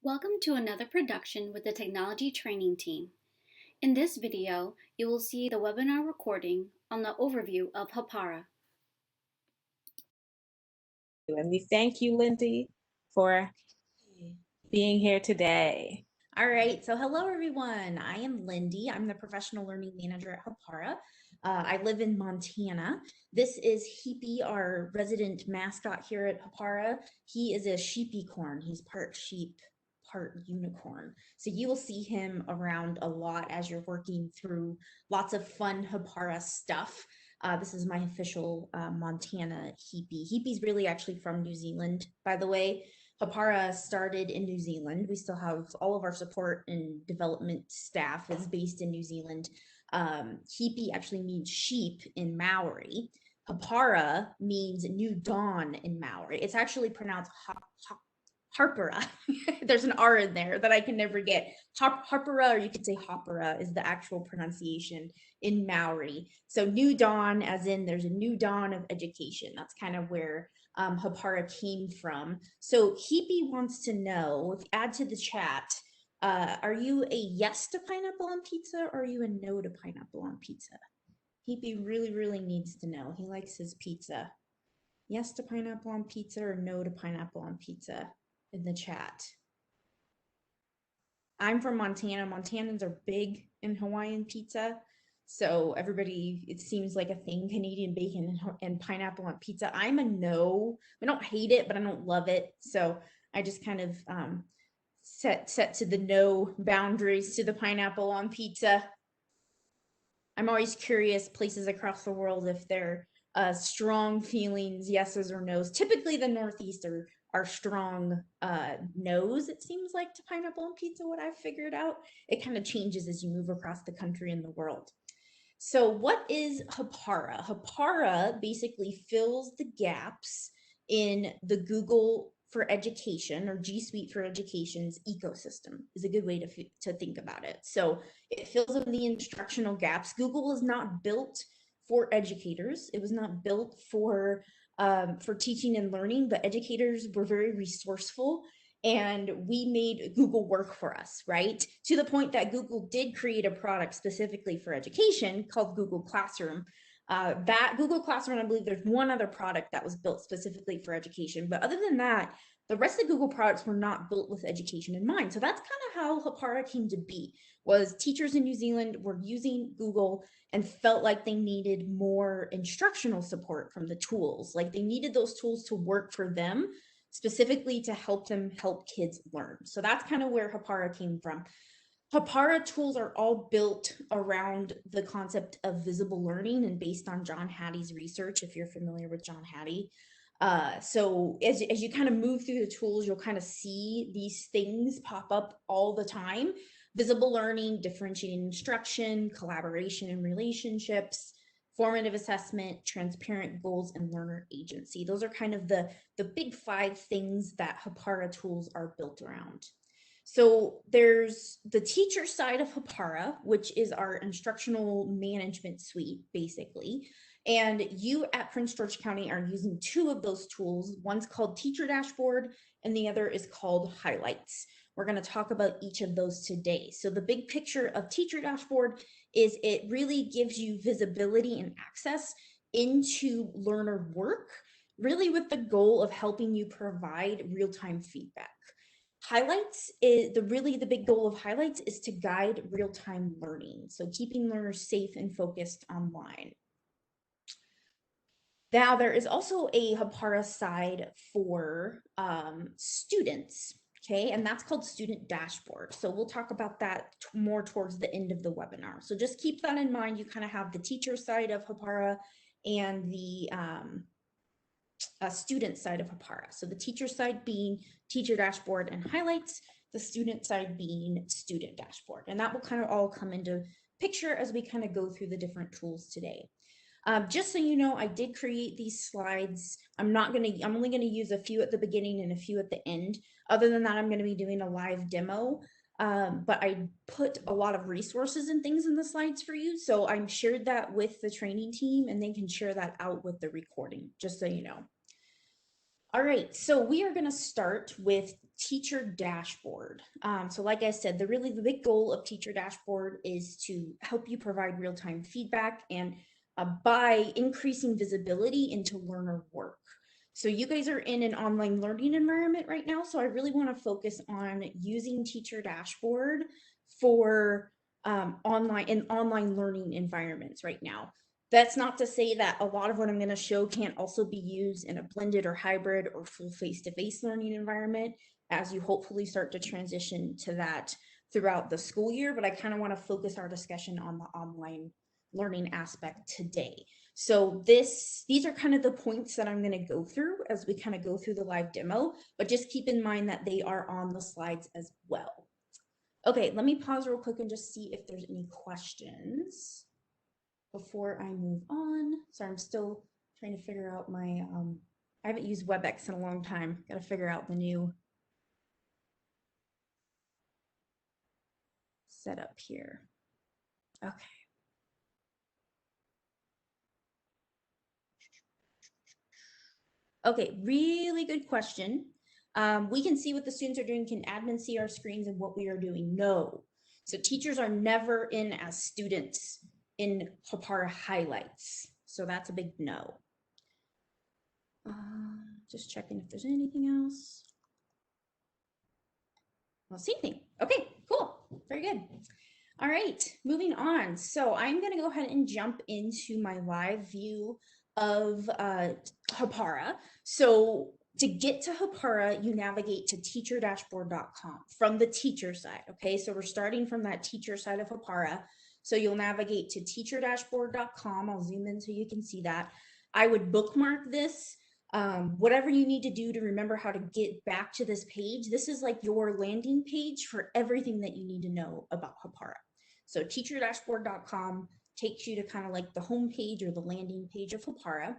Welcome to another production with the Technology Training Team. In this video, you will see the webinar recording on the overview of Hapara. And we thank you, Lindy, for being here today. All right, so hello everyone. I am Lindy. I'm the Professional Learning Manager at Hapara. I live in Montana. This is Heapy, our resident mascot here at Hapara. He is a sheepicorn. He's part sheep, part unicorn. So you will see him around a lot as you're working through lots of fun Hapara stuff. This is my official Montana Heapy. Heapy's really actually from New Zealand, by the way. Hapara started in New Zealand. We still have all of our support and development staff is based in New Zealand. Heapy actually means sheep in Maori. Hapara means new dawn in Maori. It's actually pronounced Harpara. There's an R in there that I can never get. Harpara, or you could say Hapara, is the actual pronunciation in Maori. So new dawn, as in there's a new dawn of education. That's kind of where Hapara came from. So Heapy wants to know, add to the chat, are you a yes to pineapple on pizza or are you a no to pineapple on pizza? Heapy really needs to know. He likes his pizza. Yes to pineapple on pizza or no to pineapple on pizza in the chat. I'm from Montana. Montanans are big in Hawaiian pizza. So everybody, it seems like a thing, Canadian bacon and pineapple on pizza. I'm a no. I don't hate it, but I don't love it. So I just kind of set to the no boundaries to the pineapple on pizza. I'm always curious, places across the world, if they're strong feelings, yeses or nos. Typically the Northeast are strong no's, it seems like, to pineapple on pizza, what I've figured out. It kind of changes as you move across the country and the world. So what is Hapara? Hapara basically fills the gaps in the Google for Education, or G Suite for Education's ecosystem, is a good way to think about it. So it fills in the instructional gaps. Google is not built for educators. It was not built for teaching and learning, but educators were very resourceful and we made Google work for us, right? To the point that Google did create a product specifically for education called Google Classroom. That Google Classroom, I believe there's one other product that was built specifically for education, but other than that, the rest of the Google products were not built with education in mind. So that's kind of how Hapara came to be, was teachers in New Zealand were using Google and felt like they needed more instructional support from the tools. Like they needed those tools to work for them, specifically to help them help kids learn. So that's kind of where Hapara came from. Hapara tools are all built around the concept of visible learning and based on John Hattie's research, if you're familiar with John Hattie. So as you kind of move through the tools, you'll kind of see these things pop up all the time. Visible learning, differentiating instruction, collaboration and relationships, formative assessment, transparent goals, and learner agency. Those are kind of the big 5 things that Hapara tools are built around. So there's the teacher side of Hapara, which is our instructional management suite, basically. And you at Prince George County are using 2 of those tools. One's called Teacher Dashboard, and the other is called Highlights. We're going to talk about each of those today. So the big picture of Teacher Dashboard is it really gives you visibility and access into learner work, really with the goal of helping you provide real-time feedback. Highlights is the big goal of Highlights is to guide real-time learning. So keeping learners safe and focused online. Now there is also a Hapara side for students. Okay, and that's called Student Dashboard. So we'll talk about that more towards the end of the webinar. So just keep that in mind. You kind of have the teacher side of Hapara and the student side of Hapara. So the teacher side being Teacher Dashboard and Highlights, the student side being Student Dashboard. And that will kind of all come into picture as we kind of go through the different tools today. Just so you know, I did create these slides. I'm only gonna use a few at the beginning and a few at the end. Other than that, I'm gonna be doing a live demo. But I put a lot of resources and things in the slides for you. So I shared that with the training team and they can share that out with the recording, just so you know. All right, so we are gonna start with Teacher Dashboard. So like I said, the big goal of Teacher Dashboard is to help you provide real-time feedback and by increasing visibility into learner work. So you guys are in an online learning environment right now. So I really want to focus on using Teacher Dashboard for online learning environments right now. That's not to say that a lot of what I'm going to show can't also be used in a blended or hybrid or full face-to-face learning environment as you hopefully start to transition to that throughout the school year. But I kind of want to focus our discussion on the online learning aspect today. So these are kind of the points that I'm going to go through as we kind of go through the live demo, but just keep in mind that they are on the slides as well. Okay, let me pause real quick and just see if there's any questions before I move on. Sorry, I'm still trying to figure out my, I haven't used WebEx in a long time. Got to figure out the new setup here. Okay. Okay, really good question. We can see what the students are doing. Can admin see our screens and what we are doing? No. So teachers are never in as students in Hapara highlights. So that's a big no. Just checking if there's anything else. Well, same thing. Okay, cool. Very good. All right, moving on. So I'm going to go ahead and jump into my live view of Hapara. So to get to Hapara, you navigate to teacherdashboard.com from the teacher side. Okay, so we're starting from that teacher side of Hapara. So you'll navigate to teacherdashboard.com. I'll zoom in so you can see that. I would bookmark this. Whatever you need to do to remember how to get back to this page, this is like your landing page for everything that you need to know about Hapara. So teacherdashboard.com takes you to kind of like the home page or the landing page of Hapara.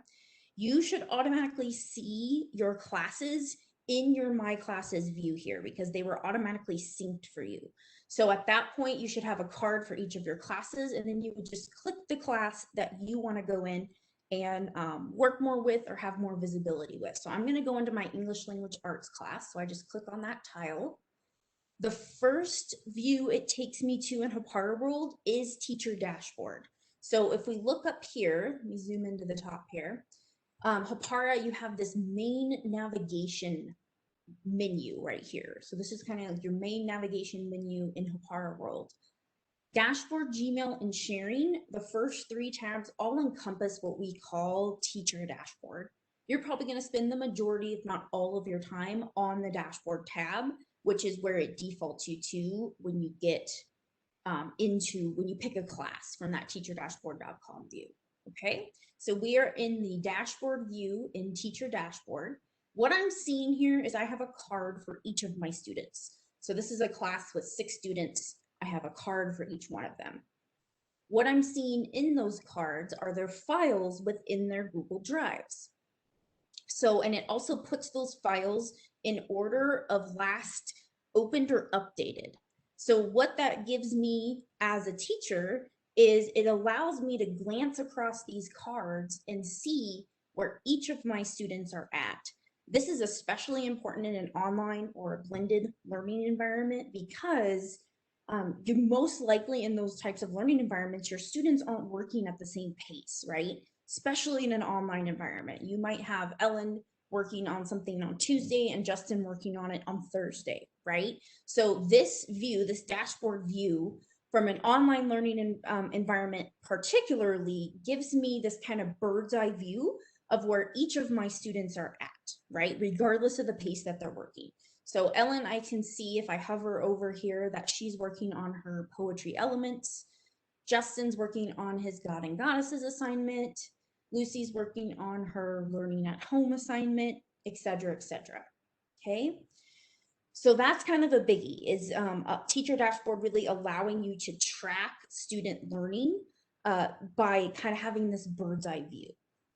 You should automatically see your classes in your My Classes view here because they were automatically synced for you. So at that point, you should have a card for each of your classes, and then you would just click the class that you want to go in and work more with or have more visibility with. So I'm going to go into my English Language Arts class. So I just click on that tile. The first view it takes me to in Hapara World is Teacher Dashboard. So if we look up here, let me zoom into the top here. Hapara, you have this main navigation menu right here. So this is kind of like your main navigation menu in Hapara World. Dashboard, Gmail, and sharing, the first three tabs all encompass what we call Teacher Dashboard. You're probably going to spend the majority, if not all of your time on the Dashboard tab, which is where it defaults you to when you get when you pick a class from that teacherdashboard.com view. Okay, so we are in the dashboard view in Teacher Dashboard. What I'm seeing here is I have a card for each of my students. So this is a class with 6 students. I have a card for each one of them. What I'm seeing in those cards are their files within their Google Drives. So, and it also puts those files in order of last opened or updated. So what that gives me as a teacher is it allows me to glance across these cards and see where each of my students are at. This is especially important in an online or a blended learning environment because you're most likely in those types of learning environments, your students aren't working at the same pace, right? Especially in an online environment. You might have Ellen working on something on Tuesday and Justin working on it on Thursday, right? So this view, this dashboard view from an online learning environment particularly gives me this kind of bird's eye view of where each of my students are at, right? Regardless of the pace that they're working. So Ellen, I can see if I hover over here that she's working on her poetry elements. Justin's working on his God and Goddesses assignment. Lucy's working on her learning at home assignment, etc., etc. Okay. So that's kind of a biggie is a Teacher Dashboard really allowing you to track student learning by kind of having this bird's eye view.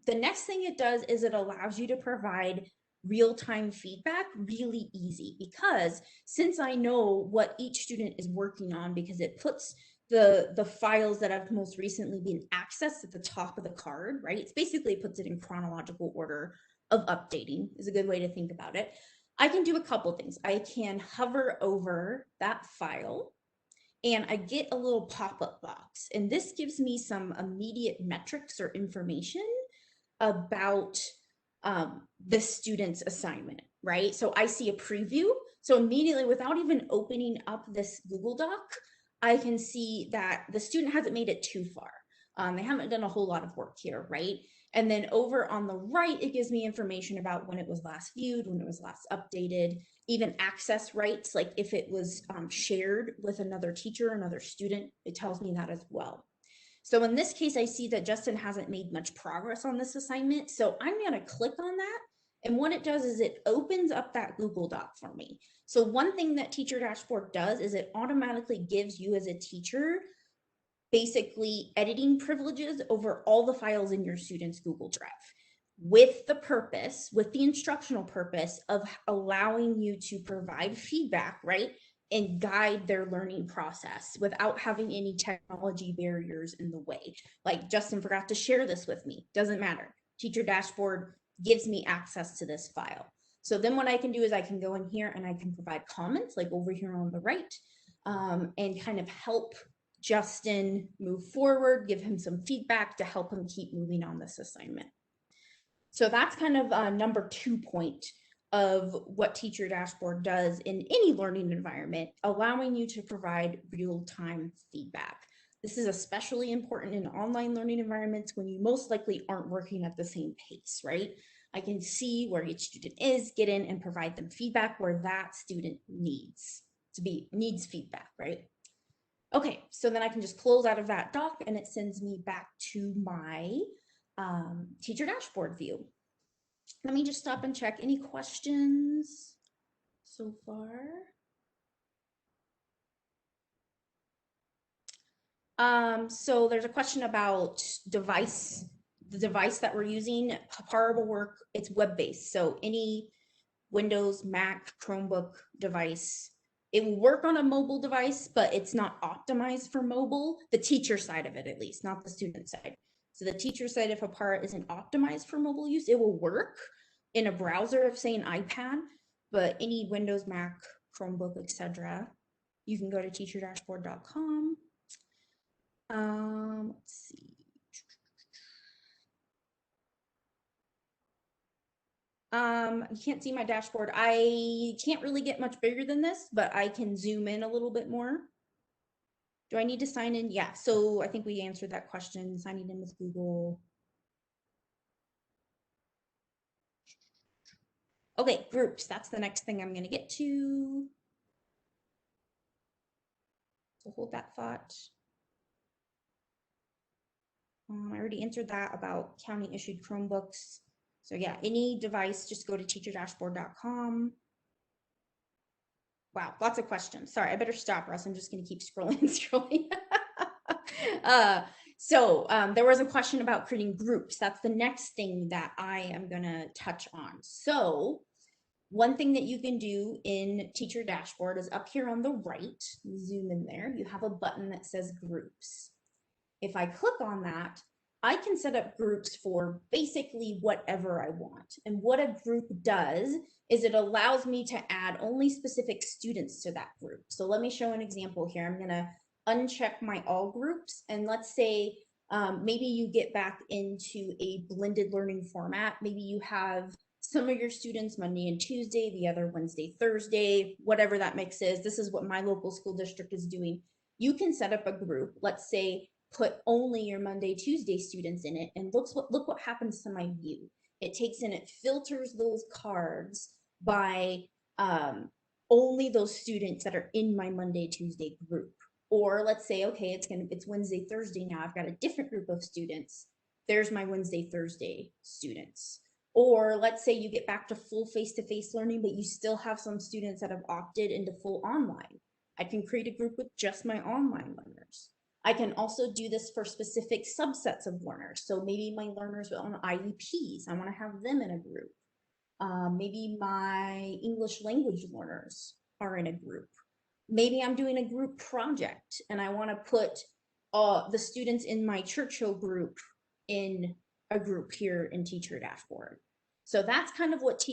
The next thing it does is it allows you to provide real-time feedback really easy because since I know what each student is working on because it puts the files that have most recently been accessed at the top of the card, right? It's basically puts it in chronological order of updating is a good way to think about it. I can do a couple things. I can hover over that file and I get a little pop-up box. And this gives me some immediate metrics or information about the student's assignment, right? So I see a preview. So immediately, without even opening up this Google Doc, I can see that the student hasn't made it too far. They haven't done a whole lot of work here, right? And then over on the right, it gives me information about when it was last viewed, when it was last updated, even access rights, like if it was shared with another teacher, another student, it tells me that as well. So in this case, I see that Justin hasn't made much progress on this assignment. So I'm going to click on that. And what it does is it opens up that Google Doc for me. So one thing that Teacher Dashboard does is it automatically gives you as a teacher basically editing privileges over all the files in your student's Google Drive with the purpose, with the instructional purpose of allowing you to provide feedback, right? And guide their learning process without having any technology barriers in the way. Like Justin forgot to share this with me. Doesn't matter. Teacher Dashboard gives me access to this file. So then what I can do is I can go in here and I can provide comments like over here on the right and kind of help Justin move forward, give him some feedback to help him keep moving on this assignment. So that's kind of number 2 point of what Teacher Dashboard does in any learning environment, allowing you to provide real-time feedback. This is especially important in online learning environments when you most likely aren't working at the same pace, right? I can see where each student is, get in and provide them feedback where that student needs feedback, right? Okay, so then I can just close out of that doc and it sends me back to my Teacher Dashboard view. Let me just stop and check. Any questions so far? So there's a question about the device that we're using. Hapara will work, it's web-based. So any Windows, Mac, Chromebook device, it will work on a mobile device, but it's not optimized for mobile, the teacher side of it at least, not the student side. So the teacher side, if Hapara isn't optimized for mobile use, it will work in a browser of say an iPad, but any Windows, Mac, Chromebook, etc. You can go to teacherdashboard.com. Let's see. You can't see my dashboard. I can't really get much bigger than this, but I can zoom in a little bit more. Do I need to sign in? Yeah, so I think we answered that question, signing in with Google. Okay, groups, that's the next thing I'm gonna get to. So hold that thought. I already answered that about county issued Chromebooks. So yeah, any device, just go to teacherdashboard.com. Wow, lots of questions. Sorry, I better stop or else I'm just gonna keep scrolling and scrolling. So there was a question about creating groups. That's the next thing that I am gonna touch on. So one thing that you can do in Teacher Dashboard is up here on the right, zoom in there, you have a button that says groups. If I click on that, I can set up groups for basically whatever I want. And what a group does is it allows me to add only specific students to that group. So let me show an example here. I'm gonna uncheck my all groups. And let's say maybe you get back into a blended learning format. Maybe you have some of your students Monday and Tuesday, the other Wednesday, Thursday, whatever that mix is. This is what my local school district is doing. You can set up a group, let's say, put only your Monday, Tuesday students in it, and look what happens to my view. It takes and it filters those cards by only those students that are in my Monday, Tuesday group. Or let's say, okay, it's Wednesday, Thursday now. I've got a different group of students. There's my Wednesday, Thursday students. Or let's say you get back to full face-to-face learning, but you still have some students that have opted into full online. I can create a group with just my online learners. I can also do this for specific subsets of learners. So maybe my learners on IEPs, I want to have them in a group. Maybe my English language learners are in a group. Maybe I'm doing a group project and I want to put the students in my Churchill group in a group here in Teacher Dashboard. So that's kind of what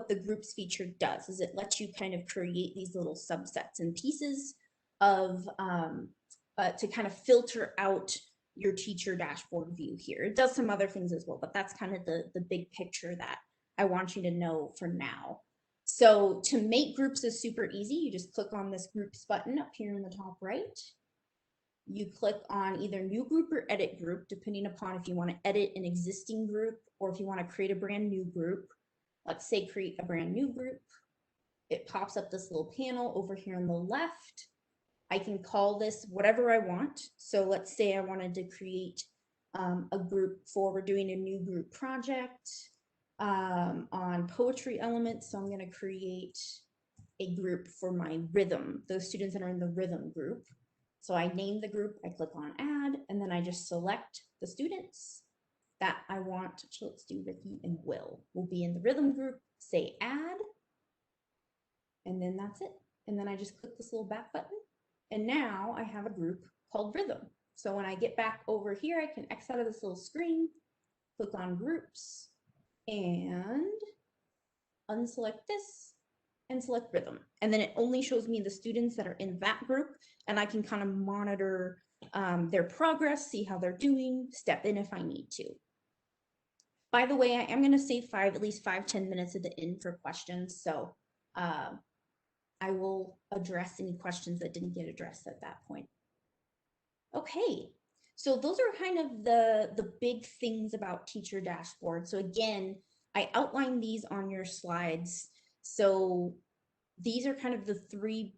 the groups feature does, is it lets you kind of create these little subsets and pieces of to kind of filter out your teacher dashboard view here. It does some other things as well, but that's kind of the big picture that I want you to know for now. So to make groups is super easy. You just click on this groups button up here in the top right. You click on either new group or edit group, depending upon if you want to edit an existing group or if you want to create a brand new group. Let's say create a brand new group. It pops up this little panel over here on the left. I can call this whatever I want. So let's say I wanted to create a group for, we're doing a new group project on poetry elements. So I'm going to create a group for my rhythm, those students that are in the rhythm group. So I name the group, I click on add, and then I just select the students that I want. So let's do Ricky and Will. Will be in the rhythm group, say add, and then that's it. And then I just click this little back button, and now I have a group called rhythm. So when I get back over here, I can X out of this little screen, click on groups, and unselect this, and select rhythm. And then it only shows me the students that are in that group, and I can kind of monitor their progress, see how they're doing, step in if I need to. By the way, I am going to save at least 5-10 minutes at the end for questions. So I will address any questions that didn't get addressed at that point. Okay, so those are kind of the big things about Teacher Dashboard. So again, I outlined these on your slides. So these are kind of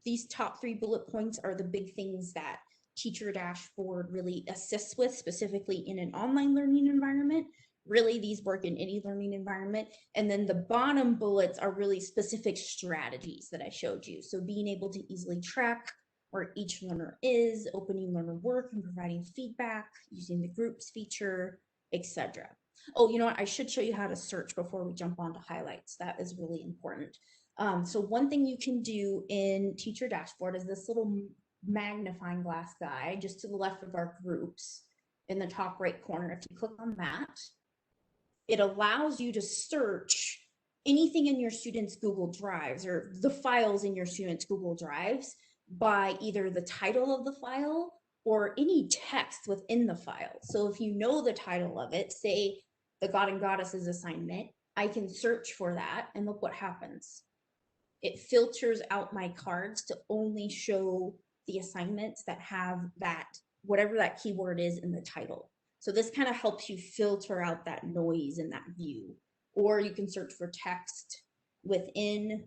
these top 3 bullet points are the big things that Teacher Dashboard really assists with, specifically in an online learning environment. Really, these work in any learning environment. And then the bottom bullets are really specific strategies that I showed you. So being able to easily track where each learner is, opening learner work and providing feedback, using the groups feature, etc. Oh, you know what? I should show you how to search before we jump on to highlights. That is really important. So one thing you can do in Teacher Dashboard is this little magnifying glass guy just to the left of our groups in the top right corner. If you click on that, it allows you to search anything in your students' Google Drives or the files in your students' Google Drives by either the title of the file or any text within the file. So if you know the title of it, say the God and Goddesses assignment, I can search for that and look what happens. It filters out my cards to only show the assignments that have that, whatever that keyword is in the title. So this kind of helps you filter out that noise in that view. Or you can search for text within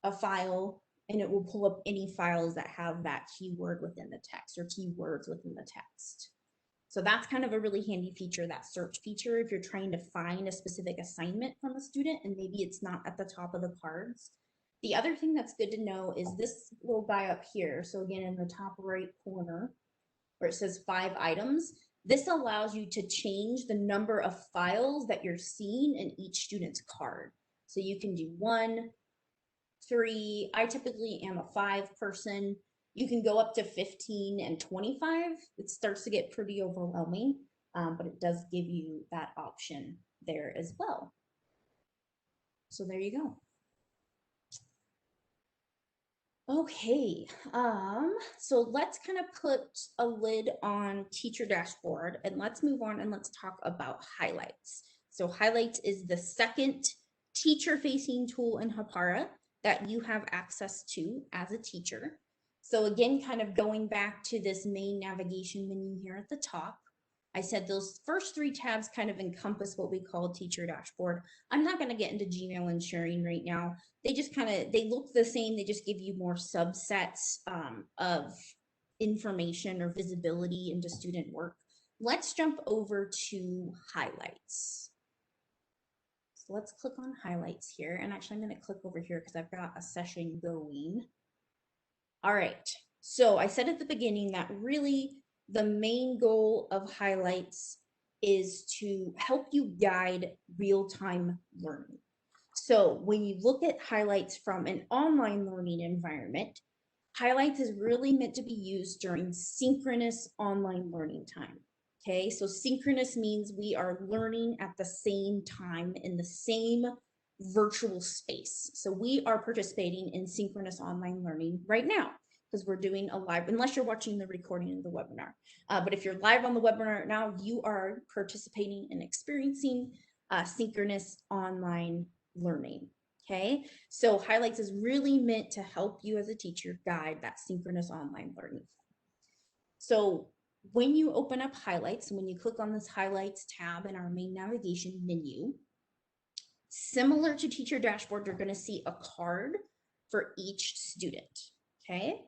a file and it will pull up any files that have that keyword within the text or keywords within the text. So that's kind of a really handy feature, that search feature, if you're trying to find a specific assignment from a student and maybe it's not at the top of the cards. The other thing that's good to know is this little guy up here. So again, in the top right corner where it says 5 items, this allows you to change the number of files that you're seeing in each student's card. So you can do 1, 3, I typically am a 5 person. You can go up to 15 and 25. It starts to get pretty overwhelming, but it does give you that option there as well. So there you go. Okay, so let's kind of put a lid on Teacher Dashboard and let's move on and let's talk about highlights. So highlights is the second teacher-facing tool in Hapara that you have access to as a teacher. So again, kind of going back to this main navigation menu here at the top, I said those first 3 tabs kind of encompass what we call Teacher Dashboard. I'm not going to get into Gmail and sharing right now. They just they look the same. They just give you more subsets of information or visibility into student work. Let's jump over to highlights. So let's click on highlights here. And actually, I'm going to click over here because I've got a session going. All right. So I said at the beginning that really the main goal of highlights is to help you guide real-time learning. So when you look at highlights from an online learning environment, highlights is really meant to be used during synchronous online learning time. Okay, so synchronous means we are learning at the same time in the same virtual space. So we are participating in synchronous online learning right now because we're doing a live, unless you're watching the recording of the webinar. But if you're live on the webinar now, you are participating and experiencing synchronous online learning. Okay, so highlights is really meant to help you as a teacher guide that synchronous online learning. So when you open up highlights, when you click on this highlights tab in our main navigation menu, similar to teacher dashboard, you're going to see a card for each student. Okay.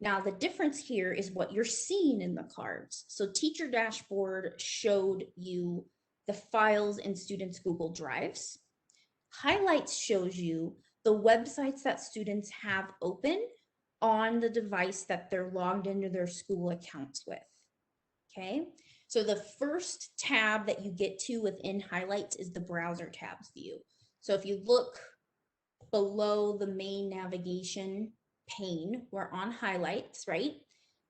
Now the difference here is what you're seeing in the cards. So teacher dashboard showed you the files in students' Google Drives. Highlights shows you the websites that students have open on the device that they're logged into their school accounts with. Okay, so the first tab that you get to within highlights is the browser tabs view. So if you look below the main navigation pane, we're on highlights, right?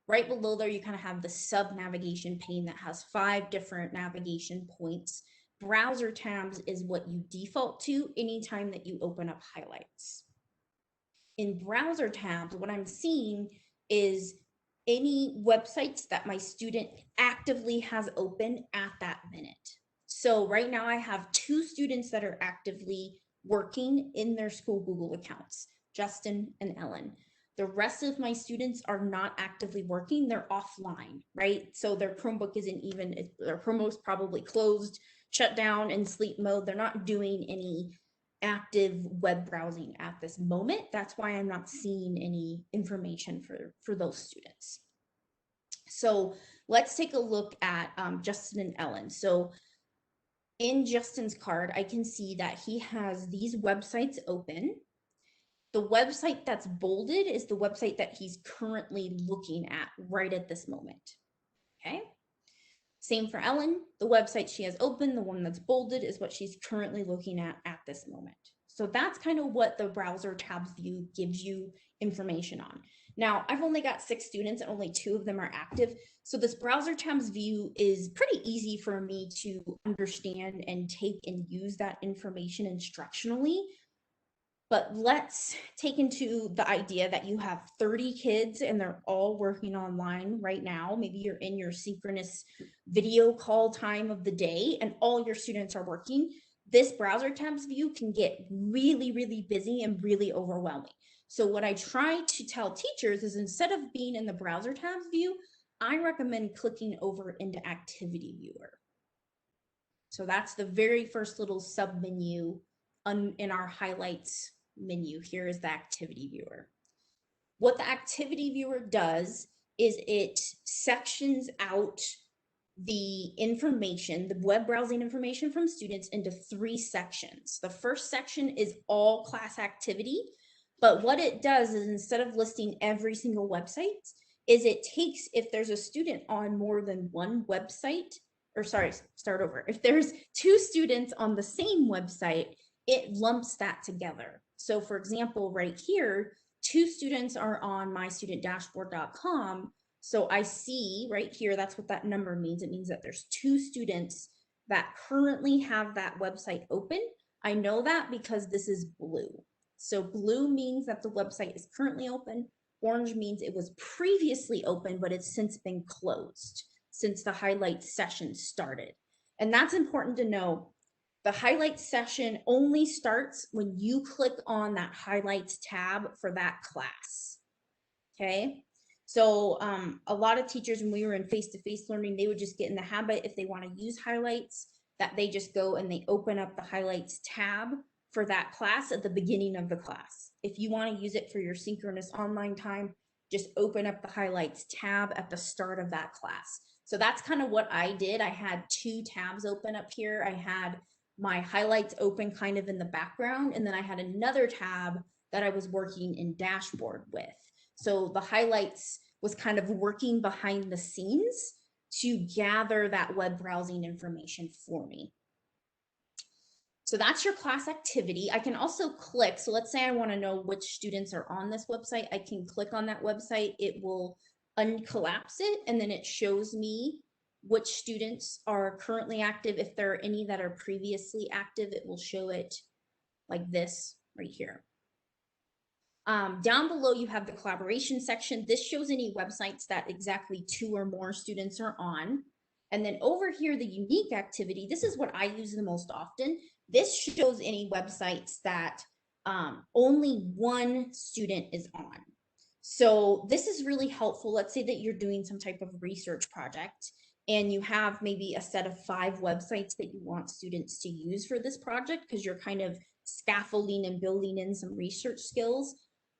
Right below there, you kind of have the sub navigation pane that has 5 different navigation points. Browser tabs is what you default to anytime that you open up highlights. In browser tabs, what I'm seeing is any websites that my student actively has open at that minute. So right now I have 2 students that are actively working in their school Google accounts, Justin and Ellen. The rest of my students are not actively working, they're offline, right? So their Chromebook isn't even, their Chromebook's probably closed, shut down in sleep mode. They're not doing any active web browsing at this moment. That's why I'm not seeing any information for those students. So let's take a look at Justin and Ellen. So in Justin's card, I can see that he has these websites open. The website that's bolded is the website that he's currently looking at right at this moment. Okay. Same for Ellen. The website she has open, the one that's bolded, is what she's currently looking at this moment. So that's kind of what the browser tabs view gives you information on. Now, I've only got 6 students and only 2 of them are active. So this browser tabs view is pretty easy for me to understand and take and use that information instructionally. But let's take into the idea that you have 30 kids and they're all working online right now. Maybe you're in your synchronous video call time of the day and all your students are working. This browser tabs view can get really, really busy and really overwhelming. So what I try to tell teachers is instead of being in the browser tabs view, I recommend clicking over into activity viewer. So that's the very first little sub menu in our highlights menu. Here is the activity viewer. What the activity viewer does is it sections out the information, the web browsing information from students into 3 sections. The first section is all class activity, but what it does is instead of listing every single website, is it takes, if there's a student on more than one website, or sorry, start over. If there's 2 students on the same website, it lumps that together. So for example, right here, 2 students are on mystudentdashboard.com. So I see right here, that's what that number means. It means that there's 2 students that currently have that website open. I know that because this is blue. So blue means that the website is currently open. Orange means it was previously open, but it's since been closed since the highlight session started. And that's important to know. The highlights session only starts when you click on that highlights tab for that class. Okay. So a lot of teachers, when we were in face-to-face learning, they would just get in the habit, if they want to use highlights, that they just go and they open up the highlights tab for that class at the beginning of the class. If you want to use it for your synchronous online time, just open up the highlights tab at the start of that class. So that's kind of what I did. I had 2 tabs open up here. I had my highlights open kind of in the background, and then I had another tab that I was working in dashboard with. So the highlights was kind of working behind the scenes to gather that web browsing information for me. So that's your class activity. I can also click. So let's say I want to know which students are on this website. I can click on that website. It will uncollapse it, and then it shows me which students are currently active. If there are any that are previously active, it will show it like this right here. Down below, you have the collaboration section. This shows any websites that exactly 2 or more students are on. And then over here, the unique activity, this is what I use the most often. This shows any websites that only 1 student is on. So this is really helpful. Let's say that you're doing some type of research project and you have maybe a set of 5 websites that you want students to use for this project because you're kind of scaffolding and building in some research skills.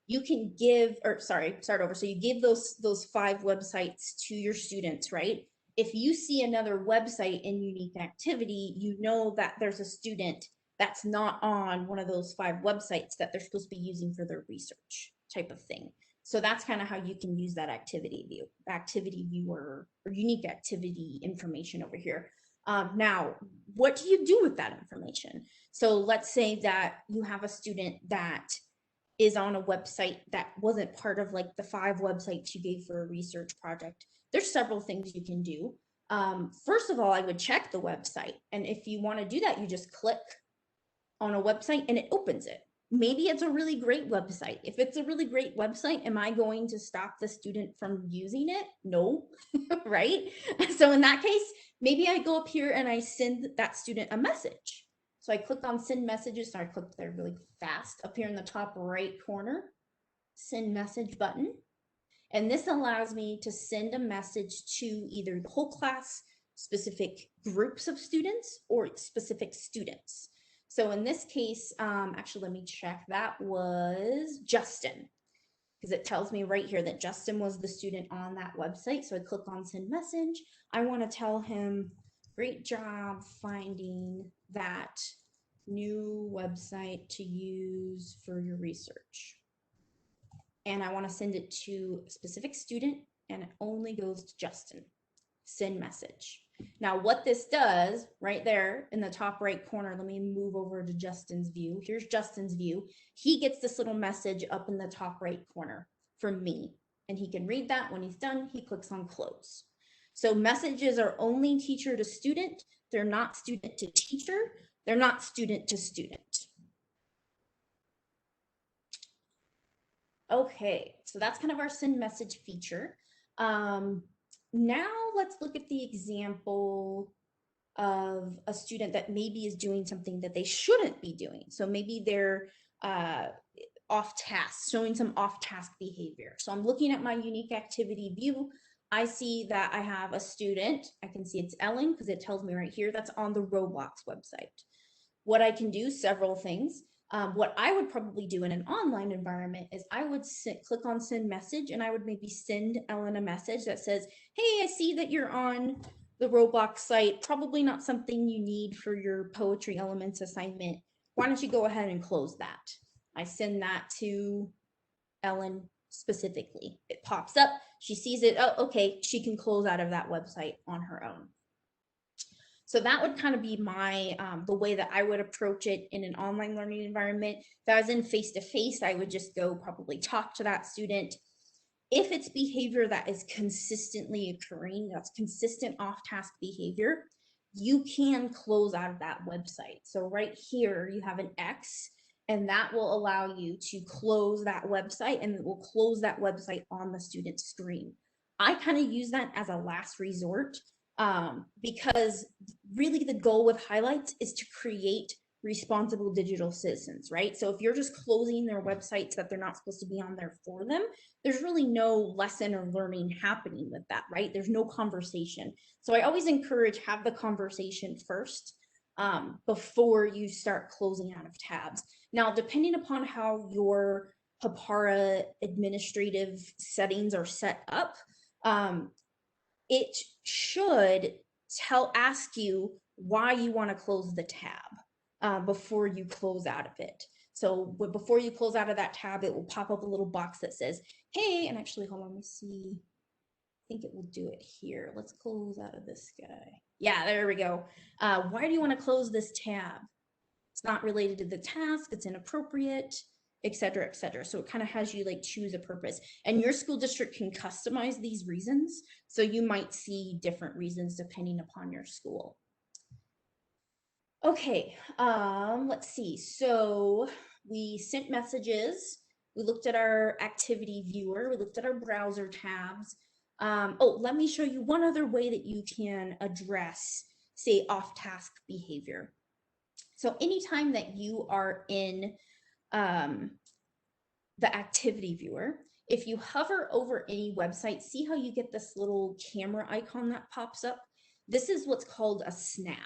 You can give, or sorry, start over. So you give those 5 websites to your students, right? If you see another website in unique activity, you know that there's a student that's not on one of those 5 websites that they're supposed to be using for their research type of thing. So that's kind of how you can use that activity viewer, or unique activity information over here. Now, what do you do with that information? So let's say that you have a student that is on a website that wasn't part of like the 5 websites you gave for a research project. There's several things you can do. First of all, I would check the website. And if you want to do that, you just click on a website and it opens it. Maybe it's a really great website. If it's a really great website, am I going to stop the student from using it? No, right? So in that case, maybe I go up here and I send that student a message. So I click on send messages. So I click there really fast up here in the top right corner, send message button. And this allows me to send a message to either the whole class, specific groups of students, or specific students. So in this case, actually, let me check. That was Justin, because it tells me right here that Justin was the student on that website. So I click on send message. I want to tell him, great job finding that new website to use for your research. And I want to send it to a specific student, and it only goes to Justin. Send message. Now, what this does right there in the top right corner, let me move over to Justin's view. Here's Justin's view. He gets this little message up in the top right corner from me, and he can read that. When he's done, he clicks on close. So messages are only teacher to student. They're not student to teacher. They're not student to student. Okay, so that's kind of our send message feature. Now let's look at the example of a student that maybe is doing something that they shouldn't be doing. So maybe they're off task, showing some off task behavior. So I'm looking at my unique activity view. I see that I have a student. I can see it's Ellen because it tells me right here that's on the Roblox website. What I can do, several things. What I would probably do in an online environment is I would click on send message, and I would maybe send Ellen a message that says, hey, I see that you're on the Roblox site, probably not something you need for your poetry elements assignment. Why don't you go ahead and close that? I send that to Ellen specifically. It pops up, she sees it, oh, okay, she can close out of that website on her own. So that would kind of be my, the way that I would approach it in an online learning environment. If I was in face-to-face, I would just go probably talk to that student. If it's behavior that is consistently occurring, that's consistent off-task behavior, you can close out of that website. So right here, you have an X, and that will allow you to close that website, and it will close that website on the student's screen. I kind of use that as a last resort. Because really the goal with highlights is to create responsible digital citizens, right? So if you're just closing their websites that they're not supposed to be on there for them, there's really no lesson or learning happening with that, right? There's no conversation. So I always encourage have the conversation first before you start closing out of tabs. Now, depending upon how your Hapara administrative settings are set up, it should ask you why you want to close the tab before you close out of it. So before you close out of that tab, it will pop up a little box that says, hey, and actually, hold on, let me see. I think it will do it here. Let's close out of this guy. Yeah, there we go. Why do you want to close this tab? It's not related to the task. It's inappropriate. et cetera, et cetera. So it kind of has you like choose a purpose, and your school district can customize these reasons. So you might see different reasons depending upon your school. Okay, let's see. So we sent messages. We looked at our activity viewer. We looked at our browser tabs. Oh, let me show you one other way that you can address, say, off-task behavior. So anytime that you are in the activity viewer, if you hover over any website, see how you get this little camera icon that pops up? This is what's called a snap.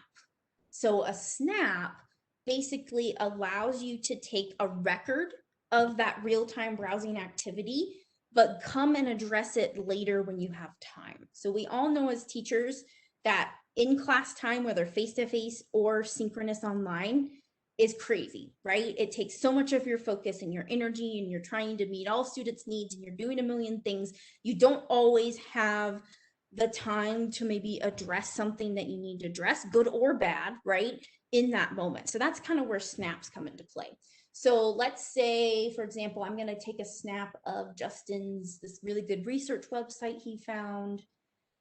So a snap basically allows you to take a record of that real-time browsing activity, but come and address it later when you have time. So we all know as teachers that in class time, whether face-to-face or synchronous online, is crazy, right? It takes so much of your focus and your energy, and you're trying to meet all students' needs, and you're doing a million things. You don't always have the time to maybe address something that you need to address, good or bad, right, in that moment. So that's kind of where snaps come into play. So let's say, for example, I'm going to take a snap of Justin's, this really good research website he found.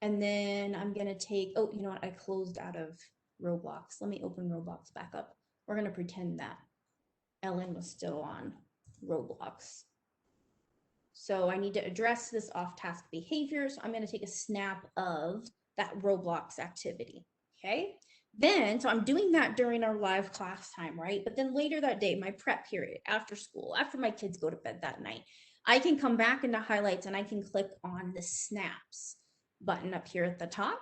And then I'm going to take, oh, you know what? I closed out of Roblox. Let me open Roblox back up. We're going to pretend that Ellen was still on Roblox. So I need to address this off-task behavior. So I'm going to take a snap of that Roblox activity. Okay. Then, so I'm doing that during our live class time, right? But then later that day, my prep period, after school, after my kids go to bed that night, I can come back into highlights and I can click on the snaps button up here at the top.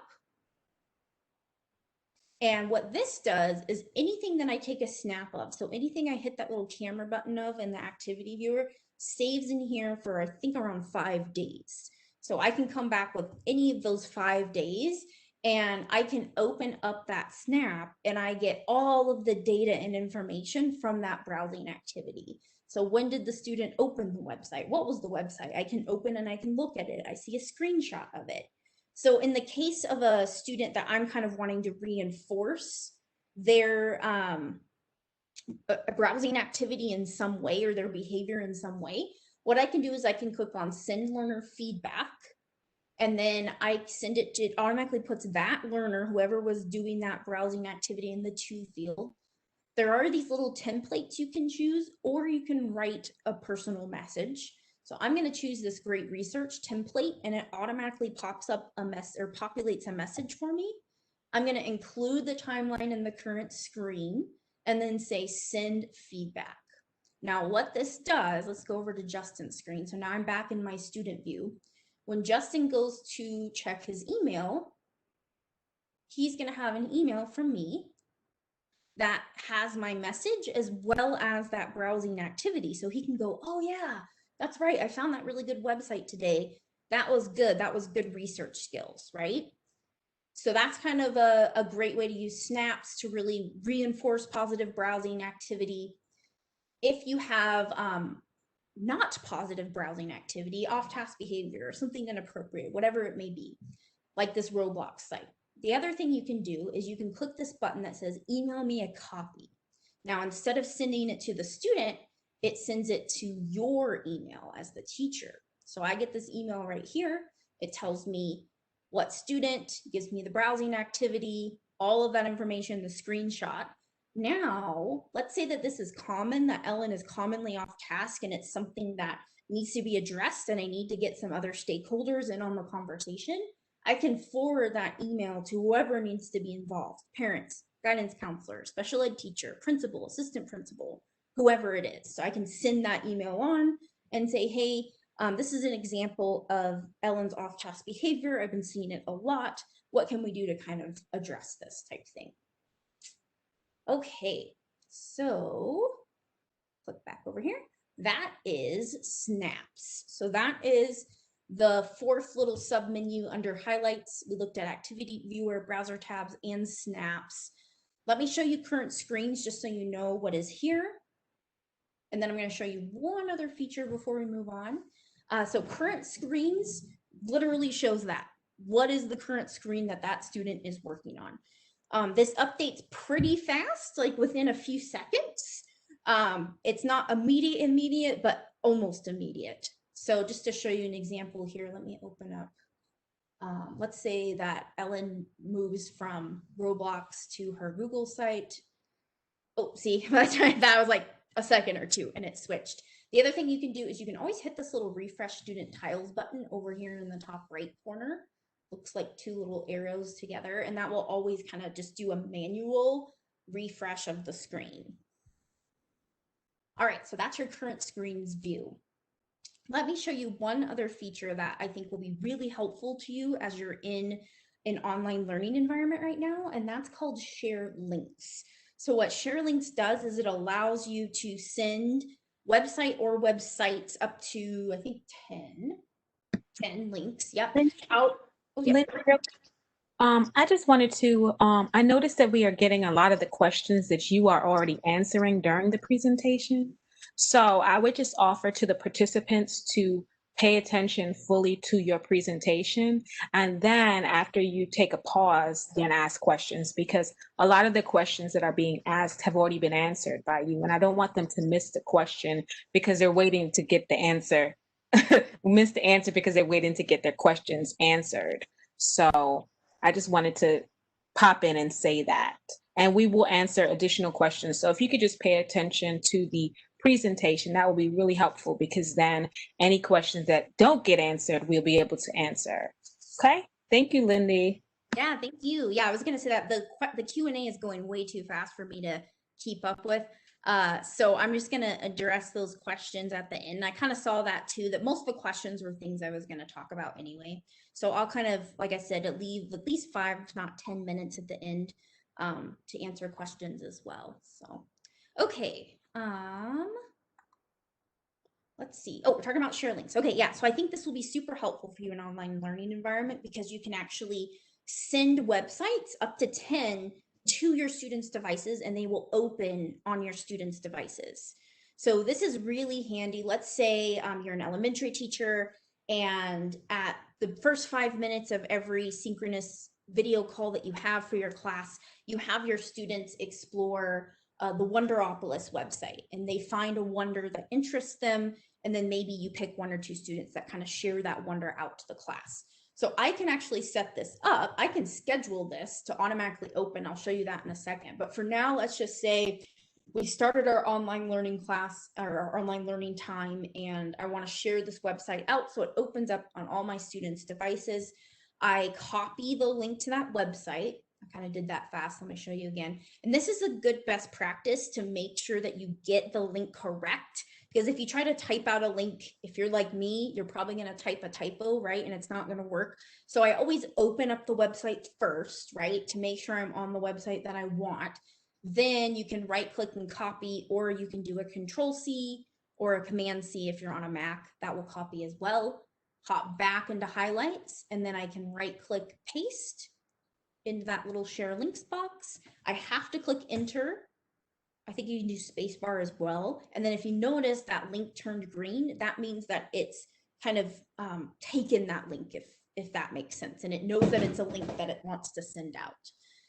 And what this does is anything that I take a snap of, so anything I hit that little camera button of in the activity viewer, saves in here for I think around 5 days. So I can come back with any of those 5 days and I can open up that snap and I get all of the data and information from that browsing activity. So when did the student open the website? What was the website? I can open and I can look at it. I see a screenshot of it. So in the case of a student that I'm kind of wanting to reinforce their a browsing activity in some way or their behavior in some way, what I can do is I can click on send learner feedback, and then I send it to, it automatically puts that learner, whoever was doing that browsing activity, in the to field. There are these little templates you can choose, or you can write a personal message. So I'm going to choose this great research template, and it automatically pops up a mess or populates a message for me. I'm going to include the timeline in the current screen and then say send feedback. Now what this does, let's go over to Justin's screen. So now I'm back in my student view. When Justin goes to check his email, he's going to have an email from me that has my message as well as that browsing activity. So he can go, oh yeah, that's right, I found that really good website today. That was good. That was good research skills, right? So that's kind of a great way to use snaps to really reinforce positive browsing activity. If you have not positive browsing activity, off-task behavior, or something inappropriate, whatever it may be, like this Roblox site, the other thing you can do is you can click this button that says email me a copy. Now, instead of sending it to the student, it sends it to your email as the teacher. So I get this email right here. It tells me what student, gives me the browsing activity, all of that information, the screenshot. Now, let's say that this is common, that Ellen is commonly off task and it's something that needs to be addressed and I need to get some other stakeholders in on the conversation. I can forward that email to whoever needs to be involved, parents, guidance counselor, special ed teacher, principal, assistant principal, whoever it is. So I can send that email on and say, hey, this is an example of Ellen's off-task behavior. I've been seeing it a lot. What can we do to kind of address this type thing? Okay, so click back over here. That is snaps. So that is the fourth little sub menu under highlights. We looked at activity viewer, browser tabs, and snaps. Let me show you current screens just so you know what is here. And then I'm going to show you one other feature before we move on. So current screens literally shows that. What is the current screen that that student is working on? This updates pretty fast, like within a few seconds. It's not immediate, but almost immediate. So just to show you an example here, let me open up. Let's say that Ellen moves from Roblox to her Google site. Oh, see, that was like a second or two and it switched. The other thing you can do is you can always hit this little refresh student tiles button over here in the top right corner. Looks like two little arrows together, and that will always kind of just do a manual refresh of the screen. All right, so that's your current screen's view. Let me show you one other feature that I think will be really helpful to you as you're in an online learning environment right now, and that's called Share Links. So what Share Links does is it allows you to send website or websites up to, I think, 10 links, yep, out. Oh, yeah. I just wanted to, I noticed that we are getting a lot of the questions that you are already answering during the presentation. So I would just offer to the participants to pay attention fully to your presentation. And then after you take a pause, then ask questions, because a lot of the questions that are being asked have already been answered by you. And I don't want them to miss the question because they're waiting to get the answer, miss the answer because they're waiting to get their questions answered. So I just wanted to pop in and say that. And we will answer additional questions. So if you could just pay attention to the presentation, that will be really helpful, because then any questions that don't get answered, we'll be able to answer. Okay? Thank you, Lindy. Yeah, thank you. Yeah, I was going to say that the Q&A is going way too fast for me to keep up with. So I'm just going to address those questions at the end. I kind of saw that too, that most of the questions were things I was going to talk about anyway. So I'll kind of, like I said, leave at least 5, if not 10 minutes at the end to answer questions as well. So, okay. Let's see. Oh, we're talking about share links. Okay, yeah. So I think this will be super helpful for you in an online learning environment, because you can actually send websites up to 10 to your students' devices, and they will open on your students' devices. So this is really handy. Let's say you're an elementary teacher, and at the first 5 minutes of every synchronous video call that you have for your class, you have your students explore the Wonderopolis website, and they find a wonder that interests them, and then maybe you pick 1 or 2 students that kind of share that wonder out to the class. So I can actually set this up. I can schedule this to automatically open. I'll show you that in a second. But for now, let's just say we started our online learning class, or our online learning time, and I want to share this website out so it opens up on all my students' devices. I copy the link to that website. I kind of did that fast. Let me show you again. And this is a good best practice to make sure that you get the link correct. Because if you try to type out a link, if you're like me, you're probably going to type a typo, right? And it's not going to work. So I always open up the website first, right? To make sure I'm on the website that I want. Then you can right click and copy, or you can do a Control-C or a Command-C if you're on a Mac. That will copy as well. Hop back into highlights, and then I can right click paste into that little share links box. I have to click enter. I think you can do spacebar as well. And then if you notice that link turned green, that means that it's kind of taken that link, if that makes sense. And it knows that it's a link that it wants to send out.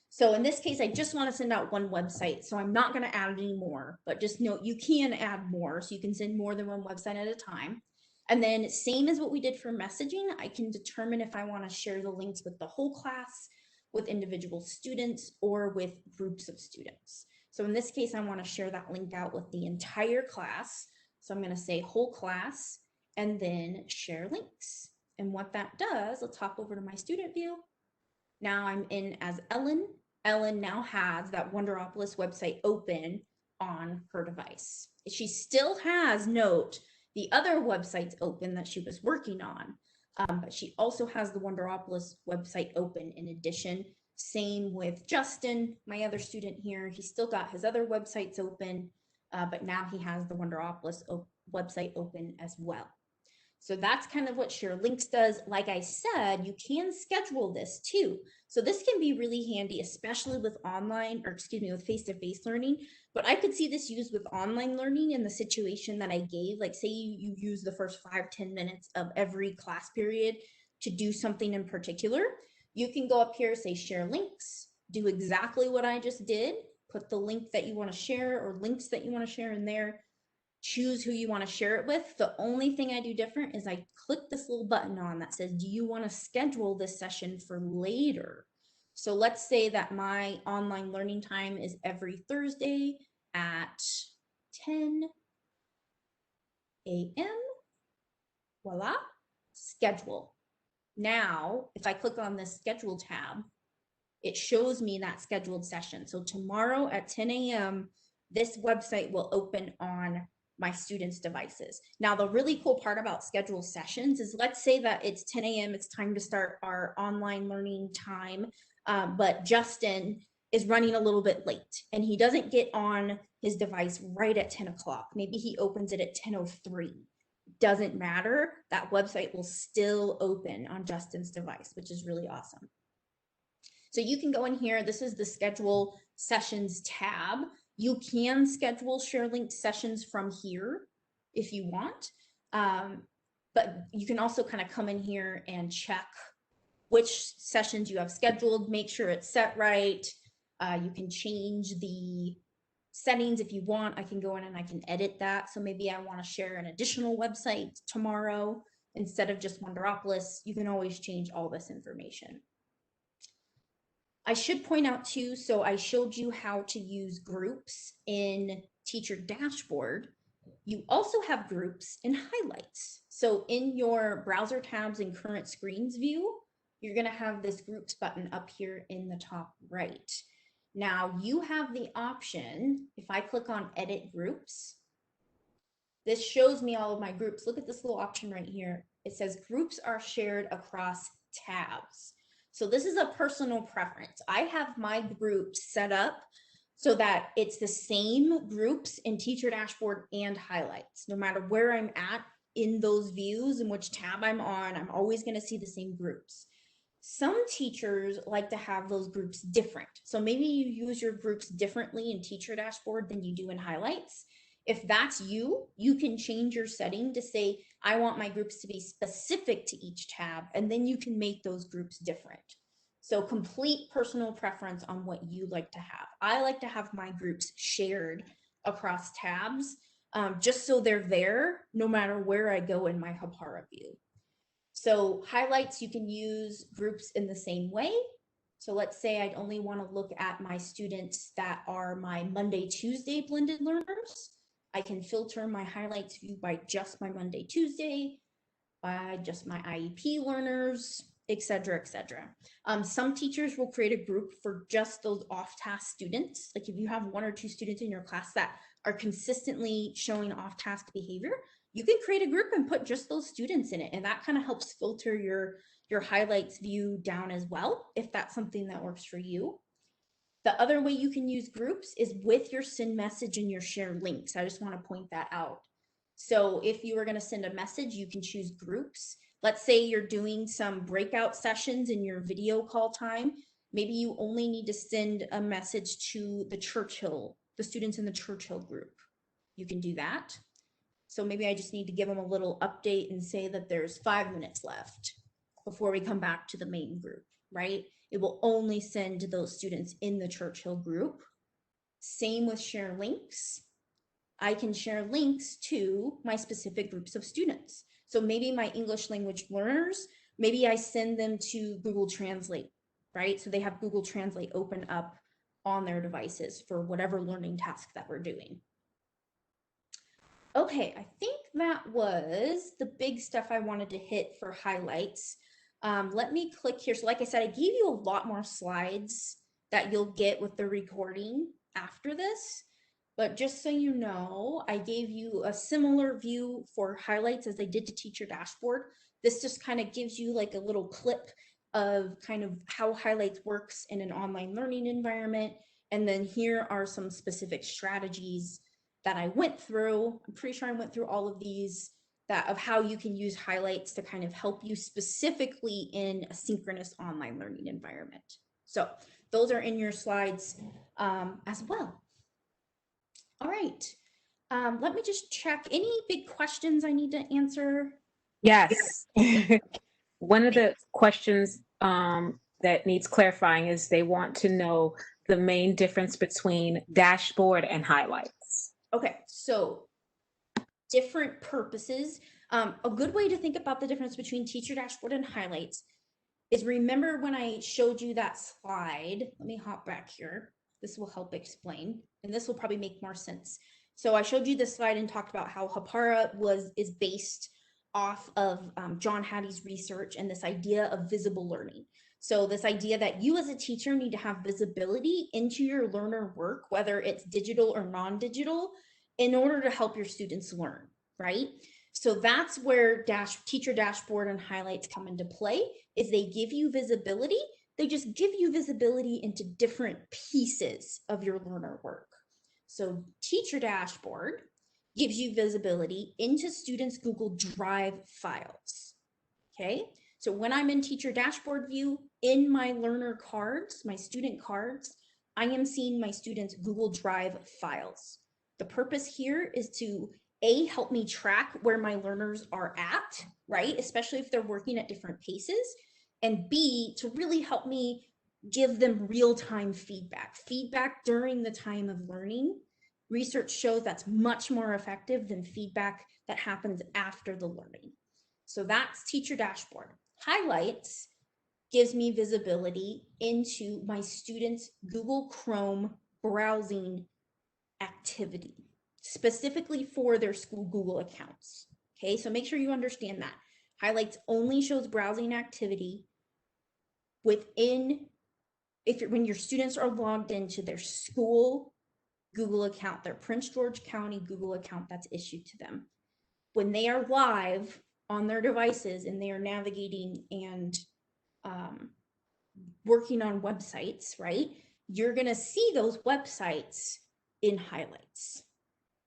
So in this case, I just want to send out 1 website. So I'm not going to add any more, but just note you can add more. So you can send more than 1 website at a time. And then same as what we did for messaging, I can determine if I want to share the links with the whole class, with individual students, or with groups of students. So in this case, I want to share that link out with the entire class. So I'm going to say whole class and then share links. And what that does, let's hop over to my student view. Now I'm in as Ellen. Ellen now has that Wonderopolis website open on her device. She still has, note, the other websites open that she was working on, but she also has the Wonderopolis website open in addition. Same with Justin, my other student here. He's still got his other websites open, but now he has the Wonderopolis website open as well. So that's kind of what Share Links does. Like I said, you can schedule this too. So this can be really handy, especially with online, or excuse me, with face-to-face learning. But I could see this used with online learning in the situation that I gave. Like say you use the first 5-10 minutes of every class period to do something in particular. You can go up here, say Share Links, do exactly what I just did, put the link that you want to share or links that you want to share in there, choose who you want to share it with. The only thing I do different is I click this little button on that says, do you want to schedule this session for later? So let's say that my online learning time is every Thursday at 10 a.m. Voila, schedule. Now, if I click on this schedule tab, it shows me that scheduled session. So tomorrow at 10 a.m., this website will open on my students' devices. Now, the really cool part about scheduled sessions is, let's say that it's 10 a.m., it's time to start our online learning time, but Justin is running a little bit late and he doesn't get on his device right at 10 o'clock. Maybe he opens it at 10:03. Doesn't matter, that website will still open on Justin's device, which is really awesome. So you can go in here, this is the schedule sessions tab. You can schedule share linked sessions from here if you want, but you can also kind of come in here and check which sessions you have scheduled, make sure it's set right. You can change the settings if you want. I can go in and I can edit that. So maybe I want to share an additional website tomorrow instead of just Wonderopolis. You can always change all this information. I should point out too, so I showed you how to use groups in Teacher Dashboard. You also have groups in highlights. So in your browser tabs and current screens view, you're going to have this groups button up here in the top right. Now you have the option, if I click on edit groups, this shows me all of my groups. Look at this little option right here. It says groups are shared across tabs. So this is a personal preference. I have my groups set up so that it's the same groups in Teacher Dashboard and highlights. No matter where I'm at in those views and which tab I'm on, I'm always going to see the same groups. Some teachers like to have those groups different. So maybe you use your groups differently in Teacher Dashboard than you do in highlights. If that's you, you can change your setting to say, I want my groups to be specific to each tab, and then you can make those groups different. So complete personal preference on what you like to have. I like to have my groups shared across tabs, just so they're there no matter where I go in my Hapara view. So highlights, you can use groups in the same way. So let's say I'd only want to look at my students that are my Monday, Tuesday blended learners. I can filter my highlights view by just my Monday, Tuesday, by just my IEP learners, etc., etc. Some teachers will create a group for just those off-task students. Like if you have 1 or 2 students in your class that are consistently showing off-task behavior, you can create a group and put just those students in it. And that kind of helps filter your highlights view down as well, if that's something that works for you. The other way you can use groups is with your send message and your share links. I just want to point that out. So if you were going to send a message, you can choose groups. Let's say you're doing some breakout sessions in your video call time. Maybe you only need to send a message to the Churchill, the students in the Churchill group. You can do that. So maybe I just need to give them a little update and say that there's 5 minutes left before we come back to the main group, right? It will only send to those students in the Churchill group. Same with share links. I can share links to my specific groups of students. So maybe my English language learners, maybe I send them to Google Translate, right? So they have Google Translate open up on their devices for whatever learning task that we're doing. Okay, I think that was the big stuff I wanted to hit for highlights. Let me click here. So like I said, I gave you a lot more slides that you'll get with the recording after this. But just so you know, I gave you a similar view for highlights as I did to Teacher Dashboard. This just kind of gives you like a little clip of kind of how highlights works in an online learning environment. And then here are some specific strategies that I went through. I'm pretty sure I went through all of these, that of how you can use highlights to kind of help you specifically in a synchronous online learning environment. So those are in your slides as well. All right, let me just check. Any big questions I need to answer? Yes. One of the questions that needs clarifying is they want to know the main difference between dashboard and highlights? Okay, so different purposes. A good way to think about the difference between teacher dashboard and highlights is, remember when I showed you that slide? Let me hop back here. This will help explain, and this will probably make more sense. So I showed you this slide and talked about how Hapara is based off of John Hattie's research and this idea of visible learning. So this idea that you as a teacher need to have visibility into your learner work, whether it's digital or non-digital, in order to help your students learn, right? So that's where teacher dashboard and highlights come into play, is they give you visibility. They just give you visibility into different pieces of your learner work. So teacher dashboard gives you visibility into students' Google Drive files. Okay, so when I'm in teacher dashboard view, in my learner cards, my student cards, I am seeing my students' Google Drive files. The purpose here is to help me track where my learners are at, right? Especially if they're working at different paces. And B, to really help me give them real-time feedback during the time of learning. Research shows that's much more effective than feedback that happens after the learning. So that's teacher dashboard. Highlights gives me visibility into my students' Google Chrome browsing activity, specifically for their school Google accounts. Okay, so make sure you understand that. Highlights only shows browsing activity when your students are logged into their school Google account, their Prince George County Google account that's issued to them. When they are live on their devices and they are navigating and working on websites, right? You're going to see those websites in highlights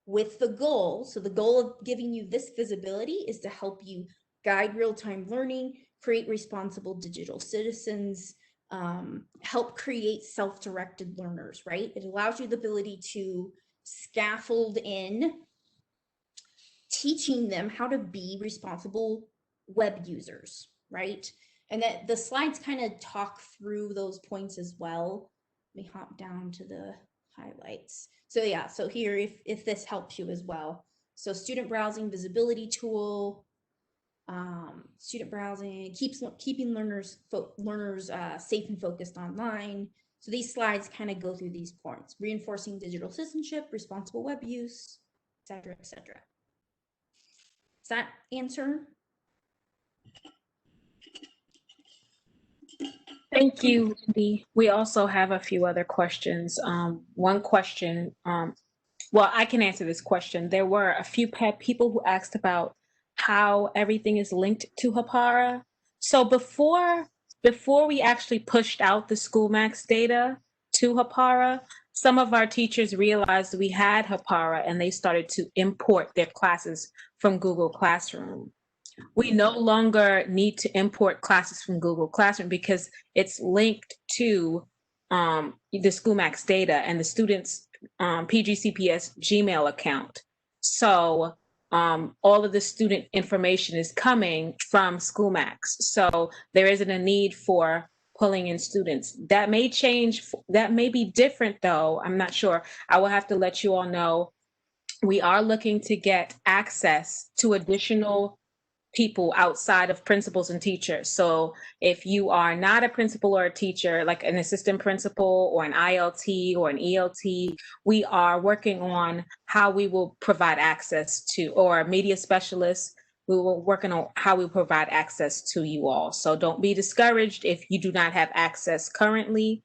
with the goal. So the goal of giving you this visibility is to help you guide real-time learning, create responsible digital citizens, help create self-directed learners, right? It allows you the ability to scaffold in teaching them how to be responsible web users, right? And that the slides kind of talk through those points as well. Let me hop down to the highlights. So yeah, so here, if this helps you as well. So student browsing visibility tool, student browsing, keeping learners safe and focused online. So these slides kind of go through these points: reinforcing digital citizenship, responsible web use, et cetera, et cetera. Does that answer? Thank you, Wendy. We also have a few other questions. One question, well, I can answer this question. There were a few people who asked about how everything is linked to Hapara. So before we actually pushed out the SchoolMax data to Hapara, some of our teachers realized we had Hapara and they started to import their classes from Google Classroom. We no longer need to import classes from Google Classroom because it's linked to the SchoolMax data and the students' PGCPS Gmail account. So all of the student information is coming from SchoolMax. So there isn't a need for pulling in students. That may change. That may be different, though. I'm not sure. I will have to let you all know. We are looking to get access to additional people outside of principals and teachers. So if you are not a principal or a teacher, like an assistant principal or an ILT or an ELT, we are working on how we will provide access to, or media specialists, we will working on how we provide access to you all. So don't be discouraged if you do not have access currently,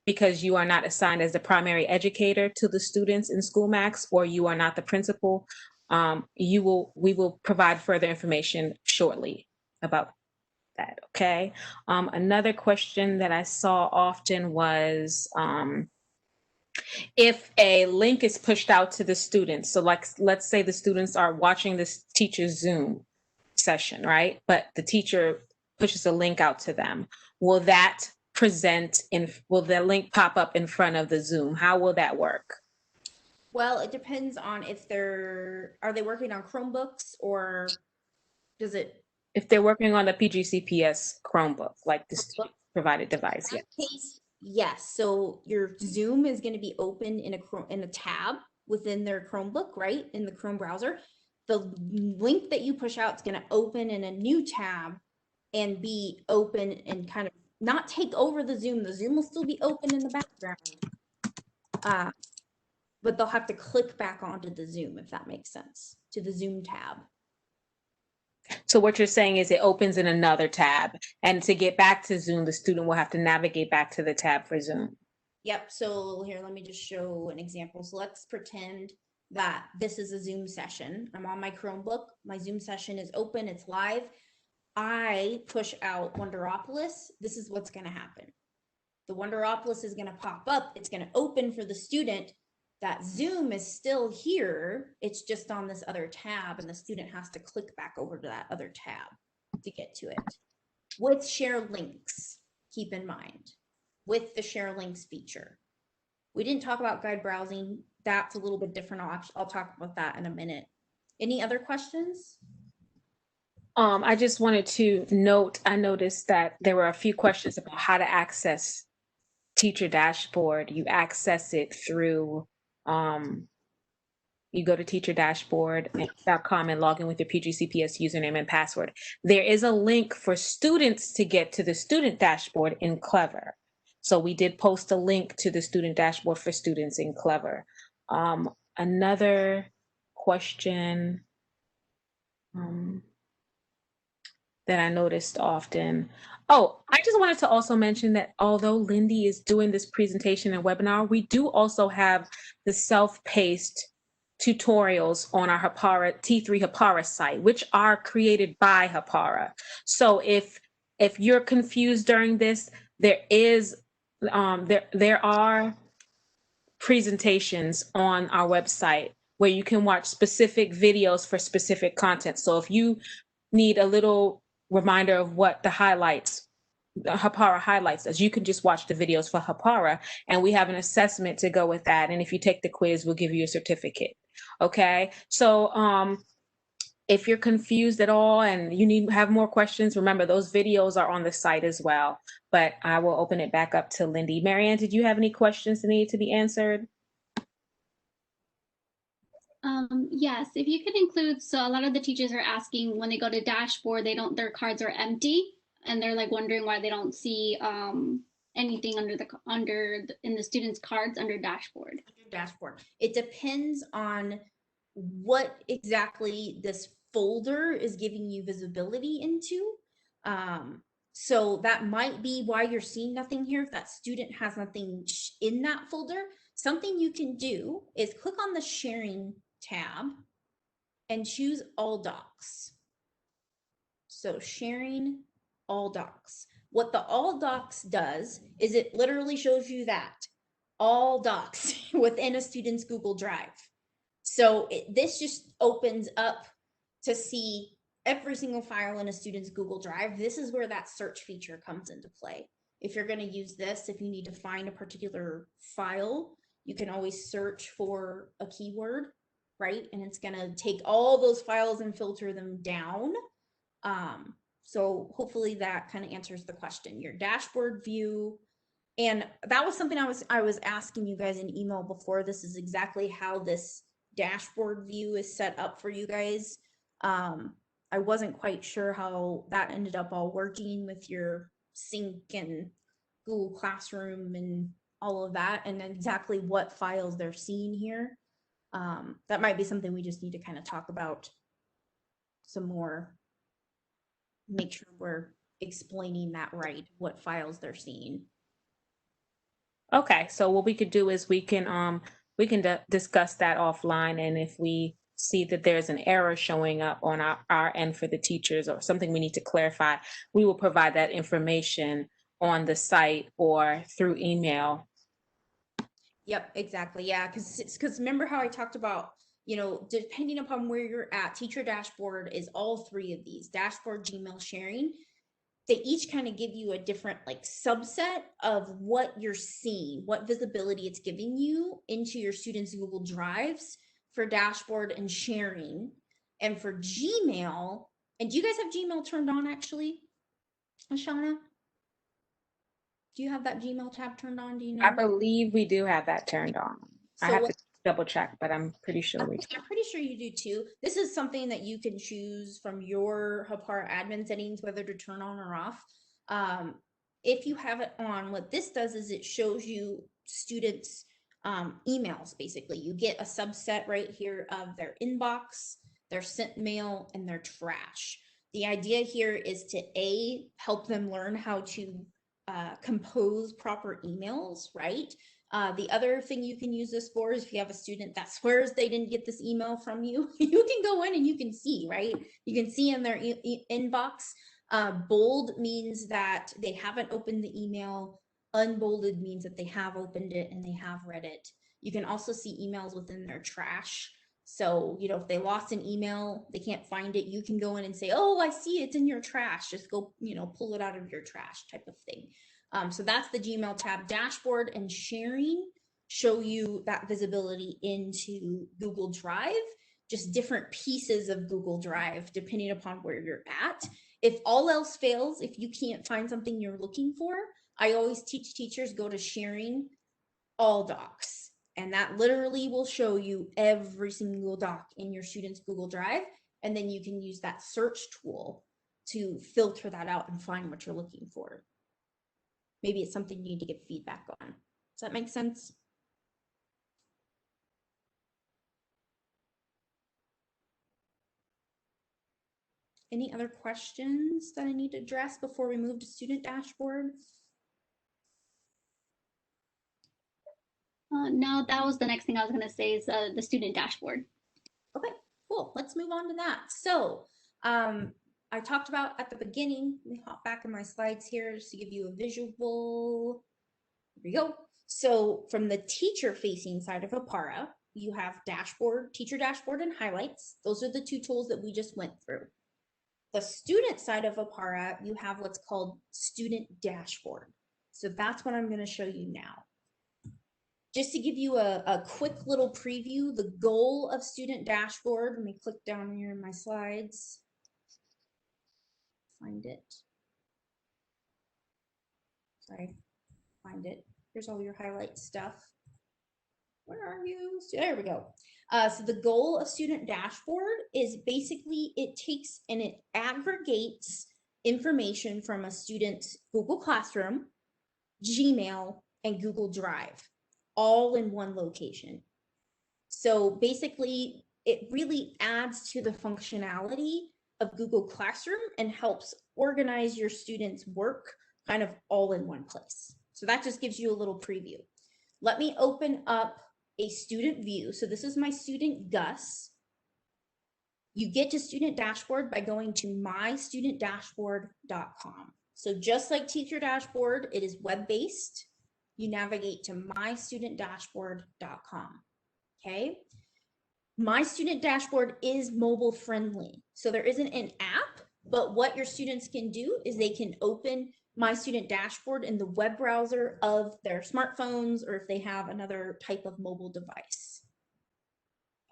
because you are not assigned as the primary educator to the students in SchoolMax, or you are not the principal. We will provide further information shortly about that. Okay. Another question that I saw often was if a link is pushed out to the students. So like, let's say the students are watching this teacher's Zoom session, right? But the teacher pushes a link out to them. Will the link pop up in front of the Zoom? How will that work? Well, it depends on if are they working on Chromebooks, or does it? If they're working on a PGCPS Chromebook, like the student provided device, In yeah. that case, Yes, so your Zoom is going to be open in a tab within their Chromebook, right? In the Chrome browser. The link that you push out is going to open in a new tab and be open and kind of not take over the Zoom. The Zoom will still be open in the background. But they'll have to click back onto the Zoom, if that makes sense, to the Zoom tab. So what you're saying is it opens in another tab, and to get back to Zoom, the student will have to navigate back to the tab for Zoom. Yep, so here, let me just show an example. So let's pretend that this is a Zoom session. I'm on my Chromebook. My Zoom session is open, it's live. I push out Wonderopolis. This is what's going to happen. The Wonderopolis is going to pop up. It's going to open for the student. That Zoom is still here. It's just on this other tab, and the student has to click back over to that other tab to get to it. With share links, keep in mind, with the share links feature. We didn't talk about guide browsing. That's a little bit different. I'll talk about that in a minute. Any other questions? I just wanted to note, I noticed that there were a few questions about how to access Teacher Dashboard. You access it through, you go to teacherdashboard.com and log in with your PGCPS username and password. There is a link for students to get to the student dashboard in Clever. So we did post a link to the student dashboard for students in Clever. Another question that I noticed often. Oh, I just wanted to also mention that although Lindy is doing this presentation and webinar, we do also have the self-paced tutorials on our Hapara T3 Hapara site, which are created by Hapara. So if you're confused during this, there are presentations on our website where you can watch specific videos for specific content. So if you need a little reminder of what the Hapara highlights does, you can just watch the videos for Hapara, and we have an assessment to go with that. And if you take the quiz, we'll give you a certificate. Okay, so if you're confused at all and you have more questions, remember those videos are on the site as well. But I will open it back up to Lindy. Marianne, did you have any questions that need to be answered? Yes, if you could include, so a lot of the teachers are asking when they go to dashboard, their cards are empty, and they're like wondering why they don't see anything in the students' cards under dashboard. Dashboard. It depends on what exactly this folder is giving you visibility into. So that might be why you're seeing nothing here. If that student has nothing in that folder, something you can do is click on the sharing tab and choose all docs. So sharing all docs. What the all docs does is it literally shows you that all docs within a student's Google Drive. So this just opens up to see every single file in a student's Google Drive. This is where that search feature comes into play. If you're going to use this, if you need to find a particular file, you can always search for a keyword, right? And it's going to take all those files and filter them down. So hopefully that kind of answers the question. Your dashboard view, and that was something I was asking you guys in email before. This is exactly how this dashboard view is set up for you guys. I wasn't quite sure how that ended up all working with your sync and Google Classroom and all of that, and exactly what files they're seeing here. That might be something we just need to kind of talk about some more. Make sure we're explaining that right, what files they're seeing. Okay, so what we could do is we can discuss that offline, and if we see that there's an error showing up on our end for the teachers or something we need to clarify, we will provide that information on the site or through email. Yep, exactly. Yeah, because remember how I talked about, depending upon where you're at, Teacher Dashboard is all three of these: dashboard, Gmail, sharing. They each kind of give you a different like subset of what you're seeing, what visibility it's giving you into your students' Google Drives for dashboard and sharing. And for Gmail, and do you guys have Gmail turned on actually, Ashana? Do you have that Gmail tab turned on? Do you know? I believe we do have that turned on. I So have what- to double check, but I'm pretty sure we do. I'm pretty sure you do too. This is something that you can choose from your Hapara admin settings, whether to turn on or off. If you have it on, what this does is it shows you students' emails, basically. You get a subset right here of their inbox, their sent mail, and their trash. The idea here is to help them learn how to compose proper emails, right? The other thing you can use this for is if you have a student that swears they didn't get this email from you, you can go in and you can see, right? You can see in their inbox. Bold means that they haven't opened the email. Unbolded means that they have opened it and they have read it. You can also see emails within their trash. So, you know, if they lost an email, they can't find it, you can go in and say, oh, I see it's in your trash. Just go, you know, pull it out of your trash type of thing. So that's the Gmail tab. Dashboard and sharing show you that visibility into Google Drive, just different pieces of Google Drive, depending upon where you're at. If all else fails, if you can't find something you're looking for, I always teach teachers go to sharing all docs. And that literally will show you every single doc in your student's Google Drive. And then you can use that search tool to filter that out and find what you're looking for. Maybe it's something you need to get feedback on. Does that make sense? Any other questions that I need to address before we move to student dashboard? No, that was the next thing I was going to say is the student dashboard. Okay, cool. Let's move on to that. So I talked about at the beginning, let me hop back in my slides here just to give you a visual. Here we go. So from the teacher facing side of Hapara, you have dashboard, teacher dashboard, and highlights. Those are the two tools that we just went through. The student side of Hapara, you have what's called student dashboard. So that's what I'm going to show you now. Just to give you a quick little preview, the goal of student dashboard, let me click down here in my slides, find it. Sorry, find it. Here's all your highlight stuff. Where are you? There we go. So the goal of student dashboard is basically it takes and it aggregates information from a student's Google Classroom, Gmail, and Google Drive, all in one location. So basically, it really adds to the functionality of Google Classroom and helps organize your students' work kind of all in one place. So that just gives you a little preview. Let me open up a student view. So this is my student Gus. You get to student dashboard by going to mystudentdashboard.com. So just like teacher dashboard, it is web-based. You navigate to mystudentdashboard.com. Okay. My student dashboard is mobile friendly. So there isn't an app, but what your students can do is they can open My Student Dashboard in the web browser of their smartphones, or if they have another type of mobile device.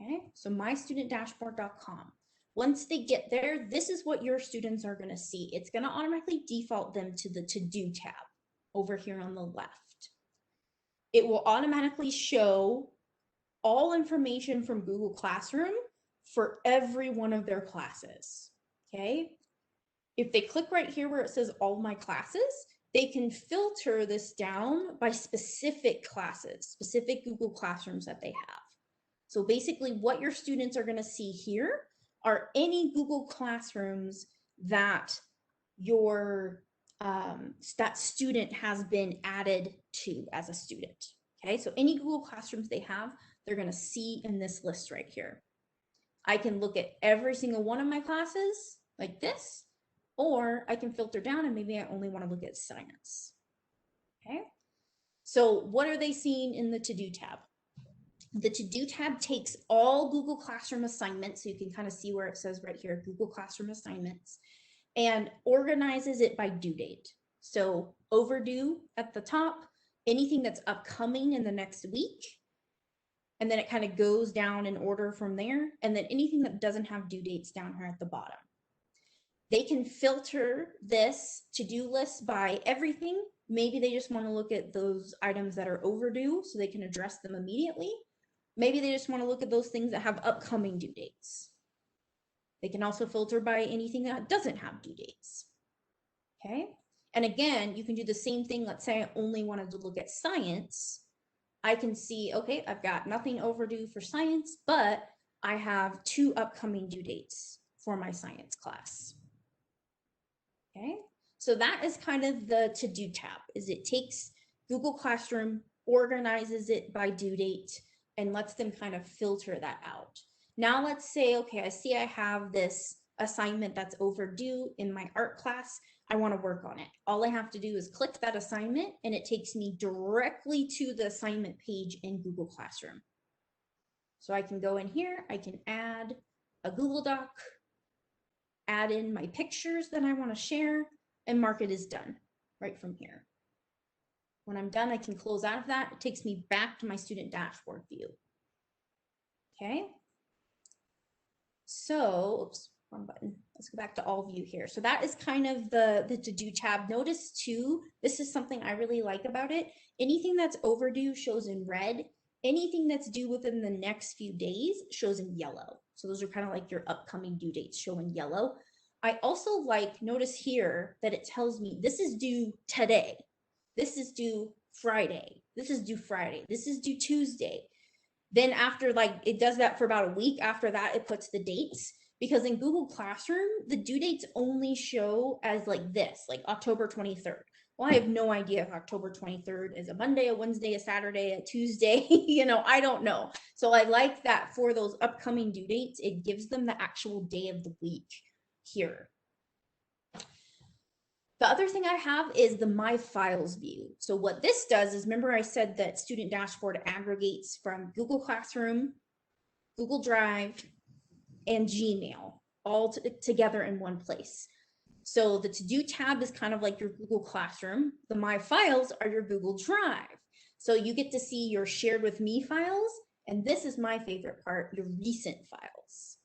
Okay, so mystudentdashboard.com. Once they get there, this is what your students are going to see. It's going to automatically default them to the to-do tab over here on the left. It will automatically show all information from Google Classroom for every one of their classes. Okay. If they click right here where it says all my classes, they can filter this down by specific classes, specific Google Classrooms that they have. So basically what your students are going to see here are any Google Classrooms that your that student has been added to as a student. Okay, so any Google Classrooms they have, they're going to see in this list right here. I can look at every single one of my classes like this, or I can filter down and maybe I only want to look at assignments. Okay, so what are they seeing in the to-do tab? The to-do tab takes all Google Classroom assignments, so you can kind of see where it says right here, Google Classroom assignments, and organizes it by due date. So overdue at the top, anything that's upcoming in the next week, and then it kind of goes down in order from there, and then anything that doesn't have due dates down here at the bottom. They can filter this to-do list by everything Maybe they just want to look at those items that are overdue so they can address them immediately. Maybe they just want to look at those things that have upcoming due dates. They can also filter by anything that doesn't have due dates. Okay. And again, you can do the same thing. Let's say I only wanted to look at science. I can see, okay, I've got nothing overdue for science, but I have 2 upcoming due dates for my science class. Okay. So that is kind of the to-do tab, is it takes Google Classroom, organizes it by due date, and lets them kind of filter that out. Now let's say, okay, I see I have this assignment that's overdue in my art class. I want to work on it. All I have to do is click that assignment and it takes me directly to the assignment page in Google Classroom. So I can go in here, I can add a Google Doc, add in my pictures that I want to share, and mark it as done right from here. When I'm done, I can close out of that. It takes me back to my student dashboard view. Okay. So, oops, wrong button. Let's go back to all view here. So that is kind of the to-do tab. Notice too, this is something I really like about it. Anything that's overdue shows in red. Anything that's due within the next few days shows in yellow. So those are kind of like your upcoming due dates show in yellow. I also like, notice here that it tells me this is due today. This is due Friday. This is due Friday. This is due Tuesday. Then after, like, it does that for about a week. After that, it puts the dates, because in Google Classroom, the due dates only show as like this, like October 23rd. Well, I have no idea if October 23rd is a Monday, a Wednesday, a Saturday, a Tuesday, I don't know. So I like that for those upcoming due dates, it gives them the actual day of the week here. The other thing I have is the My Files view. So what this does is, remember I said that Student Dashboard aggregates from Google Classroom, Google Drive, and Gmail all together in one place. So the To-Do tab is kind of like your Google Classroom. The My Files are your Google Drive. So you get to see your Shared With Me files, and this is my favorite part, your Recent files.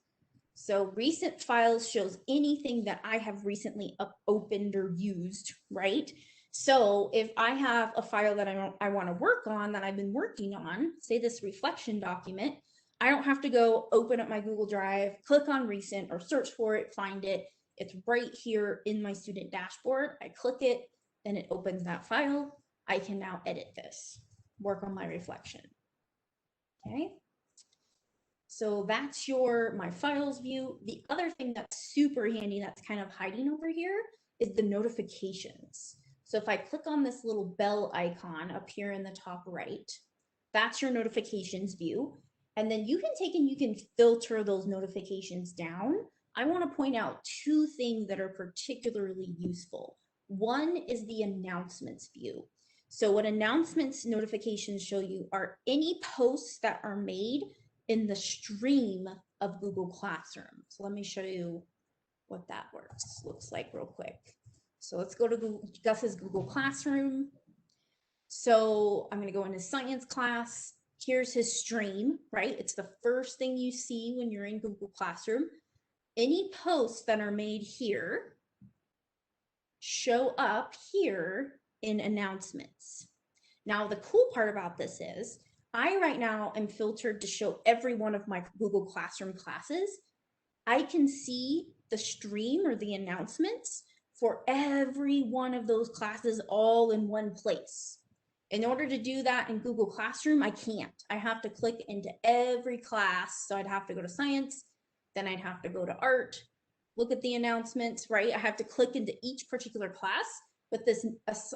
So recent files shows anything that I have recently opened or used, right? So if I have a file that I want to work on, that I've been working on, say this reflection document, I don't have to go open up my Google Drive, click on recent or search for it, find it. It's right here in my student dashboard. I click it, then it opens that file. I can now edit this, work on my reflection. Okay. So that's your My Files view. The other thing that's super handy that's kind of hiding over here is the notifications. So if I click on this little bell icon up here in the top right, that's your notifications view. And then you can take and you can filter those notifications down. I want to point out 2 things that are particularly useful. One is the announcements view. So what announcements notifications show you are any posts that are made in the stream of Google Classroom. So let me show you what that looks like real quick. So let's go to Gus's Google Classroom. So I'm going to go into science class. Here's his stream, right? It's the first thing you see when you're in Google Classroom. Any posts that are made here show up here in announcements. Now, the cool part about this is I right now am filtered to show every one of my Google Classroom classes. I can see the stream or the announcements for every one of those classes all in one place. In order to do that in Google Classroom, I can't. I have to click into every class. So I'd have to go to science, then I'd have to go to art, look at the announcements, right? I have to click into each particular class, but this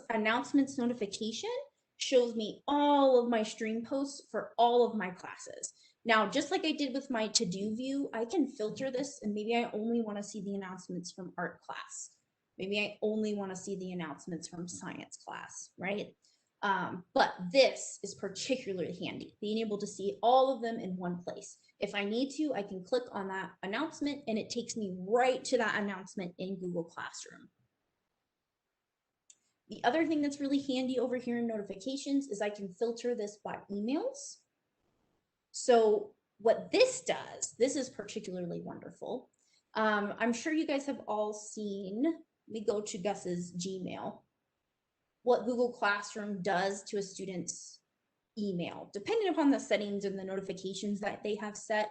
announcements notification shows me all of my stream posts for all of my classes. Now, just like I did with my to-do view, I can filter this, and maybe I only want to see the announcements from art class. Maybe I only want to see the announcements from science class, right? But this is particularly handy, being able to see all of them in one place. If I need to, I can click on that announcement and it takes me right to that announcement in Google Classroom. The other thing that's really handy over here in notifications is I can filter this by emails. So what this does, this is particularly wonderful. I'm sure you guys have all seen, we go to Gus's Gmail. what Google Classroom does to a student's email, depending upon the settings and the notifications that they have set.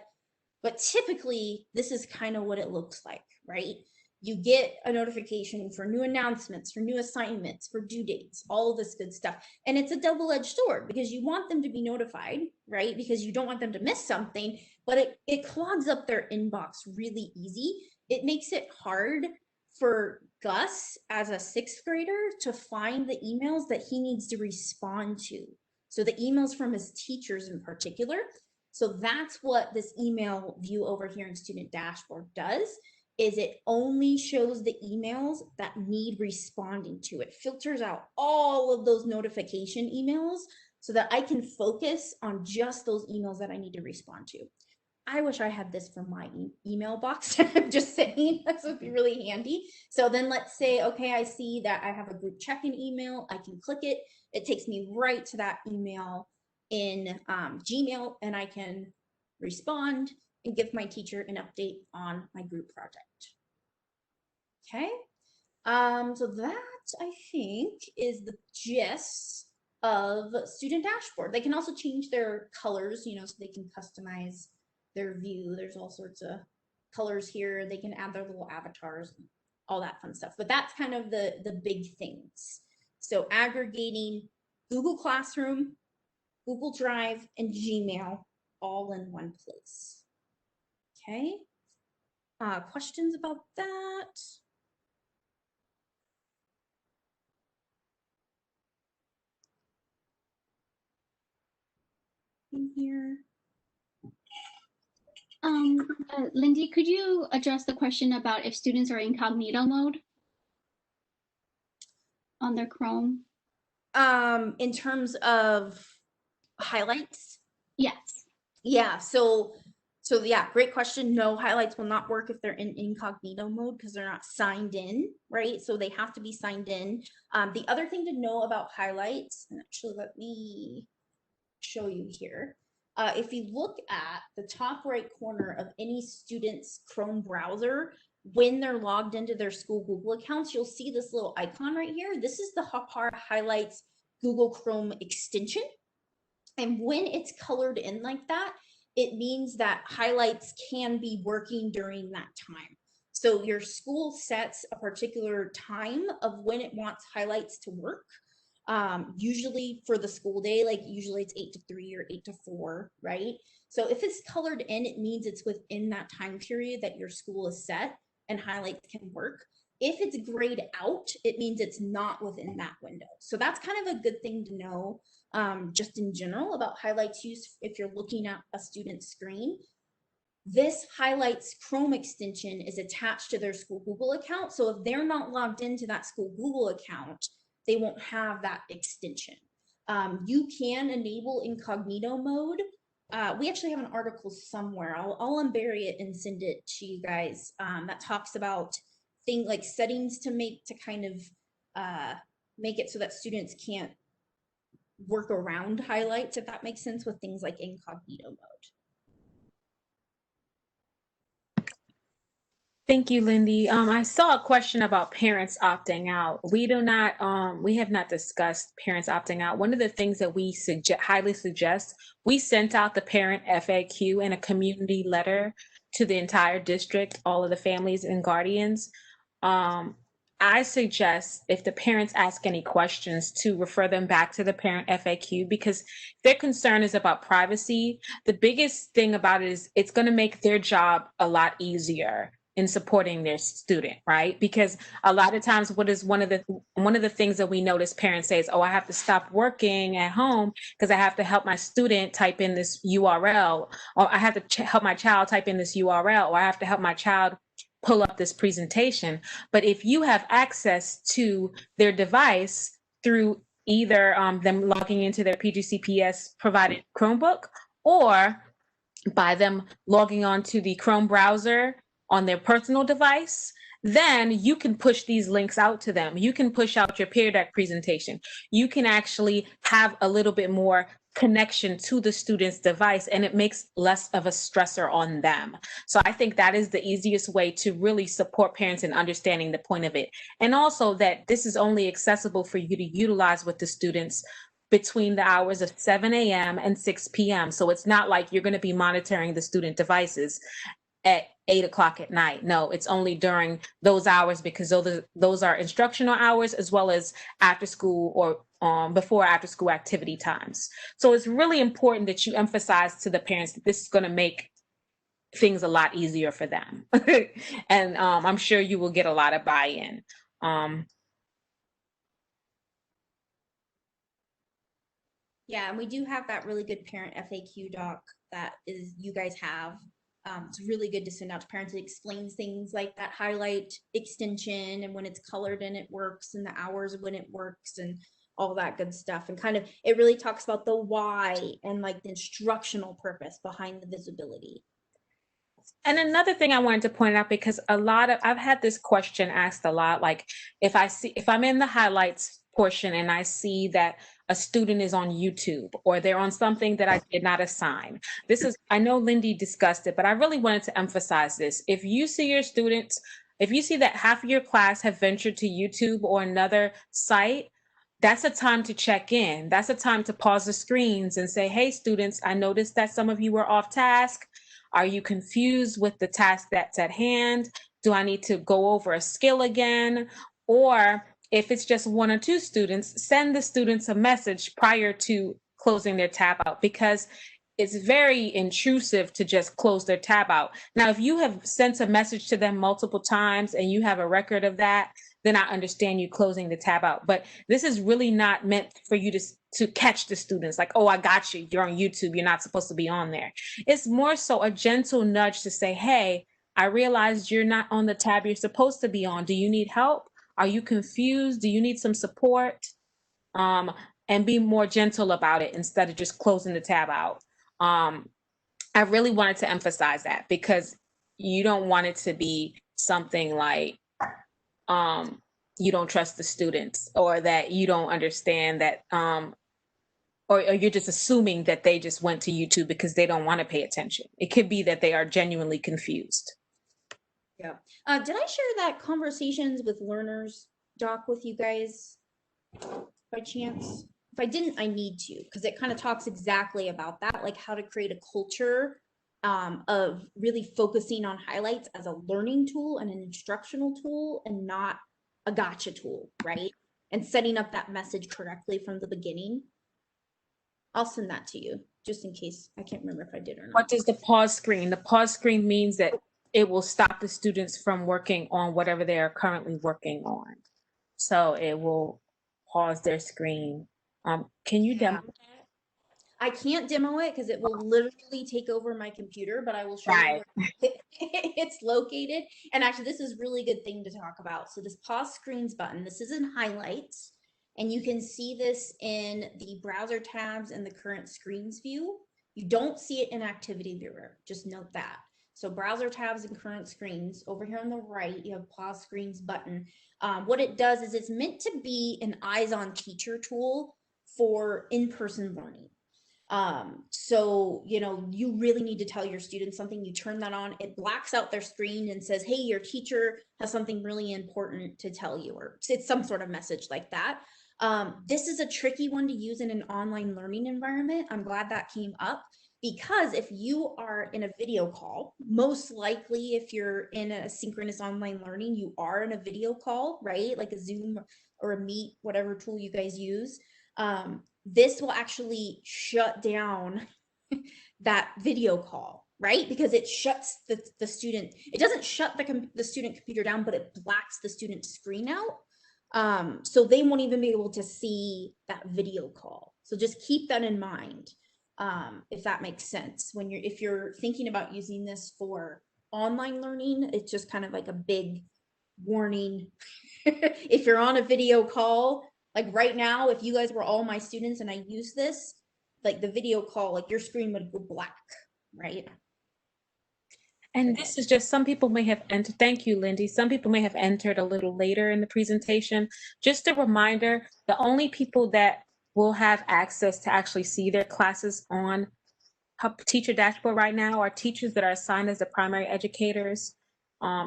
But typically, this is kind of what it looks like, right? You get a notification for new announcements, for new assignments, for due dates, all of this good stuff. And it's a double-edged sword because you want them to be notified, right? Because you don't want them to miss something, but it clogs up their inbox really easy. It makes it hard for Gus as a sixth grader to find the emails that he needs to respond to. So the emails from his teachers in particular. So that's what this email view over here in Student Dashboard does, is it only shows the emails that need responding to. It filters out all of those notification emails so that I can focus on just those emails that I need to respond to. I wish I had this for my email box. I'm just saying, this would be really handy. So then let's say, okay, I see that I have a group check-in email. I can click it. It takes me right to that email in Gmail, and I can respond and give my teacher an update on my group project. Okay, so that I think is the gist of Student Dashboard. They can also change their colors, you know, so they can customize their view. There's all sorts of colors here. They can add their little avatars, all that fun stuff. But that's kind of the big things. So aggregating Google Classroom, Google Drive, and Gmail all in one place. Okay. Questions about that? In here. Lindy, could you address the question about if students are incognito mode on their Chrome? In terms of highlights? Yes. Yeah, so yeah, great question. No, highlights will not work if they're in incognito mode because they're not signed in, right? So they have to be signed in. The other thing to know about highlights, and actually let me show you here. If you look at the top right corner of any student's Chrome browser, when they're logged into their school Google accounts, you'll see this little icon right here. This is the Hapara Highlights Google Chrome extension. And when it's colored in like that, it means that highlights can be working during that time. So your school sets a particular time of when it wants highlights to work. Usually for the school day, like usually it's 8 to 3 or 8 to 4, right? So if it's colored in, it means it's within that time period that your school is set and highlights can work. If it's grayed out, it means it's not within that window. So that's kind of a good thing to know, just in general about highlights use if you're looking at a student's screen. This highlights Chrome extension is attached to their school Google account. So if they're not logged into that school Google account, they won't have that extension. You can enable incognito mode. We actually have an article somewhere. I'll unbury it and send it to you guys that talks about things like settings to kind of make it so that students can't work around highlights, if that makes sense, with things like incognito mode. Thank you, Lindy. I saw a question about parents opting out. We have not discussed parents opting out. One of the things that we highly suggest, we sent out the parent FAQ and a community letter to the entire district, all of the families and guardians. I suggest if the parents ask any questions to refer them back to the parent FAQ, because their concern is about privacy. The biggest thing about it is it's going to make their job a lot easier in supporting their student, right? Because a lot of times what is one of the things that we notice parents say is, oh, I have to stop working at home because I have to help my student type in this URL, or I have to help my child type in this URL, or I have to help my child pull up this presentation. But if you have access to their device through either them logging into their PGCPS provided Chromebook, or by them logging on to the Chrome browser on their personal device, then you can push these links out to them. You can push out your peer deck presentation. You can actually have a little bit more connection to the student's device, and it makes less of a stressor on them. So I think that is the easiest way to really support parents in understanding the point of it. And also that this is only accessible for you to utilize with the students between the hours of 7 a.m. and 6 p.m. So it's not like you're going to be monitoring the student devices at 8 o'clock at night. No, it's only during those hours, because those are instructional hours as well as after school or before after school activity times. So it's really important that you emphasize to the parents that this is going to make things a lot easier for them. And I'm sure you will get a lot of buy-in. Yeah, and we do have that really good parent FAQ doc that is you guys have. It's really good to send out to parents. It explains things like that highlight extension and when it's colored and it works, and the hours when it works, and all that good stuff. And kind of, it really talks about the why and like the instructional purpose behind the visibility. And another thing I wanted to point out, because I've had this question asked a lot, like if I'm in the highlights portion and I see that a student is on YouTube or they're on something that I did not assign. I know Lindy discussed it, but I really wanted to emphasize this. If you see that half of your class have ventured to YouTube or another site, that's a time to check in. That's a time to pause the screens and say, hey, students, I noticed that some of you were off task. Are you confused with the task that's at hand? Do I need to go over a skill again? Or if it's just one or two students, send the students a message prior to closing their tab out, because it's very intrusive to just close their tab out. Now, if you have sent a message to them multiple times and you have a record of that, then I understand you closing the tab out. But this is really not meant for you to catch the students like, oh, I got you. You're on YouTube. You're not supposed to be on there. It's more so a gentle nudge to say, hey, I realized you're not on the tab you're supposed to be on. Do you need help? Are you confused? Do you need some support? And be more gentle about it instead of just closing the tab out. I really wanted to emphasize that, because you don't want it to be something like you don't trust the students, or that you don't understand that, or you're just assuming that they just went to YouTube because they don't want to pay attention. It could be that they are genuinely confused. Yeah. Did I share that conversations with learners doc with you guys by chance? If I didn't, I need to, because it kind of talks exactly about that, like how to create a culture of really focusing on highlights as a learning tool and an instructional tool, and not a gotcha tool, right? And setting up that message correctly from the beginning. I'll send that to you just in case. I can't remember if I did or not. What is the pause screen? The pause screen means that it will stop the students from working on whatever they are currently working on. So it will pause their screen. Can you demo that? I can't demo it because it will literally take over my computer, but I will show you where it's located. And actually, this is really good thing to talk about. So this pause screens button, this is in highlights, and you can see this in the browser tabs and the current screens view. You don't see it in activity viewer, just note that. So browser tabs and current screens. Over here on the right, you have pause screens button. What it does is it's meant to be an eyes on teacher tool for in-person learning. So, you know, you really need to tell your students something. You turn that on, it blacks out their screen and says, hey, your teacher has something really important to tell you, or it's some sort of message like that. This is a tricky one to use in an online learning environment. I'm glad that came up, because if you are in a video call, most likely if you're in a synchronous online learning, you are in a video call, right? Like a Zoom or a Meet, whatever tool you guys use. This will actually shut down that video call, right? Because it shuts the student, it doesn't shut the student computer down, but it blacks the student screen out. So they won't even be able to see that video call. So just keep that in mind, if that makes sense. If you're thinking about using this for online learning, it's just kind of like a big warning. If you're on a video call, like right now, if you guys were all my students and I use this, like the video call, like your screen would go black, right? And this is just, some people may have entered, thank you, Lindy. Some people may have entered a little later in the presentation. Just a reminder, the only people that will have access to actually see their classes on Teacher Dashboard right now are teachers that are assigned as the primary educators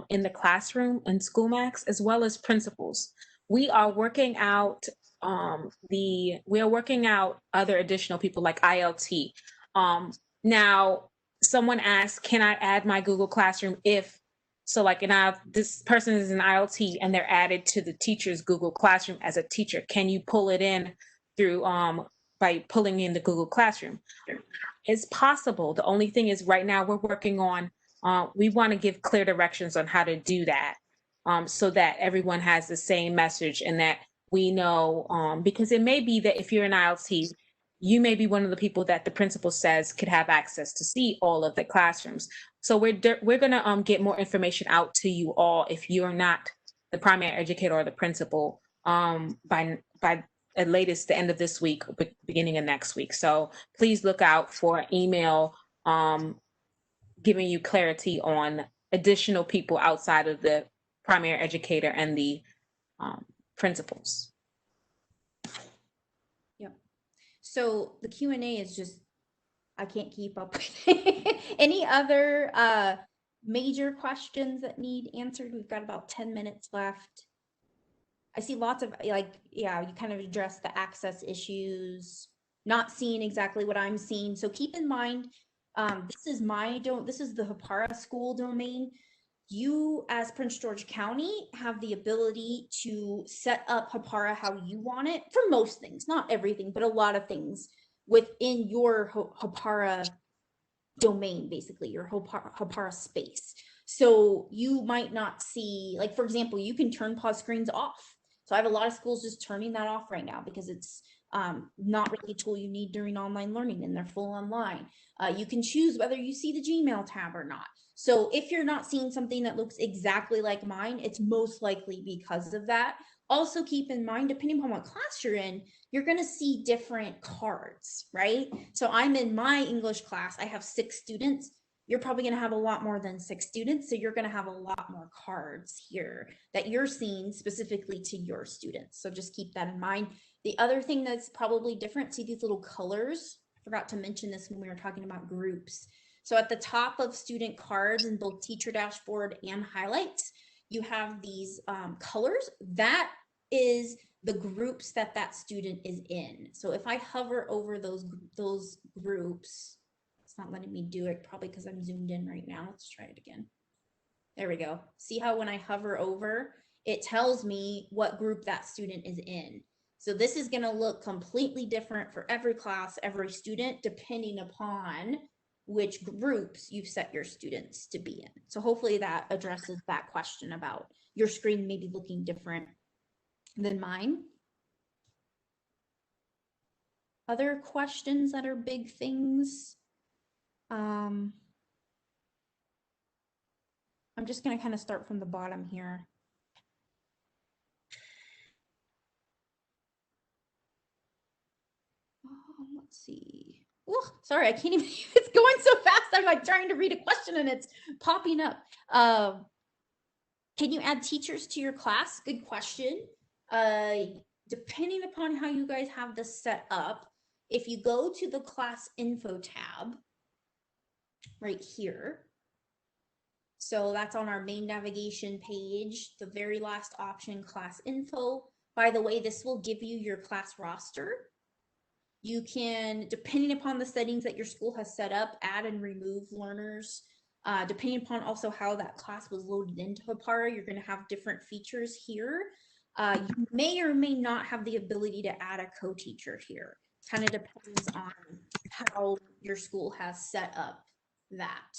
in the classroom and SchoolMax, as well as principals. We are working out other additional people like ILT. Now, someone asked, can I add my Google Classroom if so like this person is an ILT and they're added to the teacher's Google Classroom as a teacher. Can you pull it in through by pulling in the Google Classroom? It's possible. The only thing is right now we're working on, we want to give clear directions on how to do that so that everyone has the same message and that we know, because it may be that if you're an ILT, you may be one of the people that the principal says could have access to see all of the classrooms. So we're going to get more information out to you all if you're not the primary educator or the principal by at latest the end of this week, beginning of next week. So please look out for an email giving you clarity on additional people outside of the primary educator and the principals. Yep. So the Q&A is just, I can't keep up with it. Any other major questions that need answered? We've got about 10 minutes left. I see lots of you kind of addressed the access issues, not seeing exactly what I'm seeing. So keep in mind, this is the Hapara school domain. You as Prince George County have the ability to set up Hapara how you want it for most things, not everything, but a lot of things within your Hapara domain, basically your Hapara space. So you might not see, like, for example, you can turn pause screens off. So I have a lot of schools just turning that off right now because it's not really a tool you need during online learning and they're full online. You can choose whether you see the Gmail tab or not. So if you're not seeing something that looks exactly like mine, it's most likely because of that. Also keep in mind, depending upon what class you're in, you're going to see different cards, right? So I'm in my English class, I have 6 students. You're probably going to have a lot more than 6 students. So you're going to have a lot more cards here that you're seeing specifically to your students. So just keep that in mind. The other thing that's probably different, see these little colors? I forgot to mention this when we were talking about groups. So at the top of student cards in both Teacher Dashboard and Highlights, you have these colors. That is the groups that student is in. So if I hover over those groups, it's not letting me do it, probably because I'm zoomed in right now. Let's try it again. There we go. See how when I hover over, it tells me what group that student is in. So this is going to look completely different for every class, every student, depending upon which groups you've set your students to be in. So hopefully that addresses that question about your screen maybe looking different than mine. Other questions that are big things? I'm just going to kind of start from the bottom here. Let's see. Oh, sorry, I can't even, it's going so fast. I'm like trying to read a question and it's popping up. Can you add teachers to your class? Good question. Depending upon how you guys have this set up, if you go to the class info tab right here, so that's on our main navigation page, the very last option, class info. By the way, this will give you your class roster. You can, depending upon the settings that your school has set up, add and remove learners. Depending upon also how that class was loaded into Hapara, you're going to have different features here. You may or may not have the ability to add a co-teacher here. It kind of depends on how your school has set up that.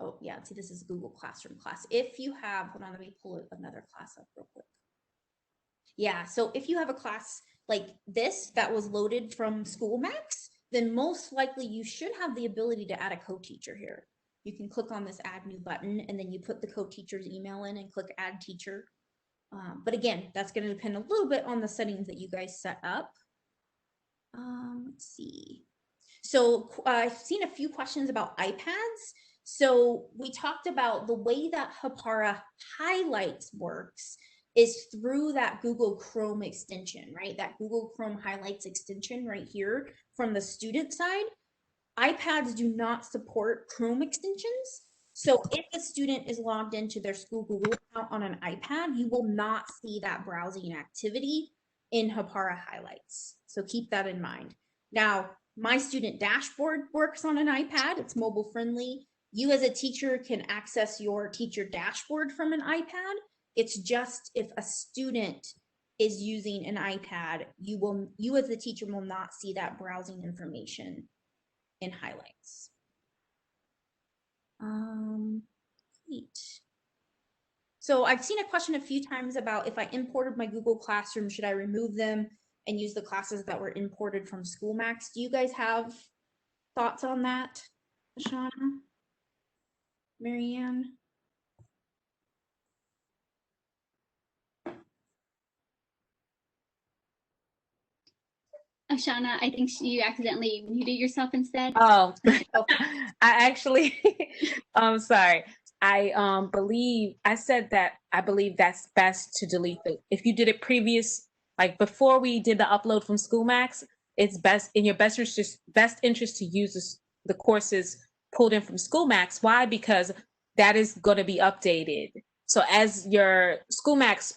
Oh yeah, see, this is Google Classroom class. If you have, hold on, let me pull another class up real quick. Yeah, so if you have a class like this that was loaded from SchoolMax, then most likely you should have the ability to add a co-teacher here. You can click on this add new button and then you put the co-teacher's email in and click add teacher. But again, that's going to depend a little bit on the settings that you guys set up. Let's see. So I've seen a few questions about iPads. So we talked about the way that Hapara Highlights works is through that Google Chrome extension, right? That Google Chrome highlights extension right here from the student side. iPads do not support Chrome extensions. So if a student is logged into their school Google account on an iPad, you will not see that browsing activity in Hapara highlights. So keep that in mind. Now, my student dashboard works on an iPad. It's mobile friendly. You as a teacher can access your teacher dashboard from an iPad. It's just if a student is using an iPad, you as the teacher will not see that browsing information in highlights. Great. So I've seen a question a few times about if I imported my Google Classroom, should I remove them and use the classes that were imported from SchoolMax? Do you guys have thoughts on that, Ashana? Marianne? Ashana, I think you accidentally muted yourself instead. Oh, Okay. I actually, I'm sorry. I believe I said that I believe that's best to delete if you did it previous, like before we did the upload from SchoolMax, it's best in your best interest to use the courses pulled in from SchoolMax. Why? Because that is going to be updated. So as your SchoolMax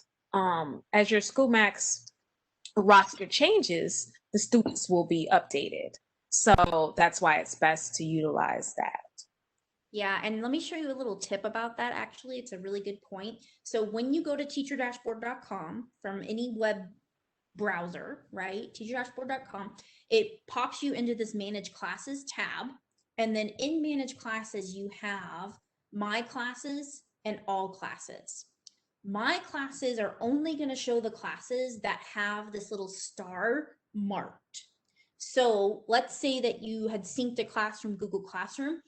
roster changes, the students will be updated. So that's why it's best to utilize that. Yeah, and let me show you a little tip about that. Actually, it's a really good point. So when you go to teacherdashboard.com from any web browser, right? teacherdashboard.com, it pops you into this manage classes tab. And then in manage classes, you have my classes and all classes. My classes are only going to show the classes that have this little star marked. So let's say that you had synced a class from Google Classroom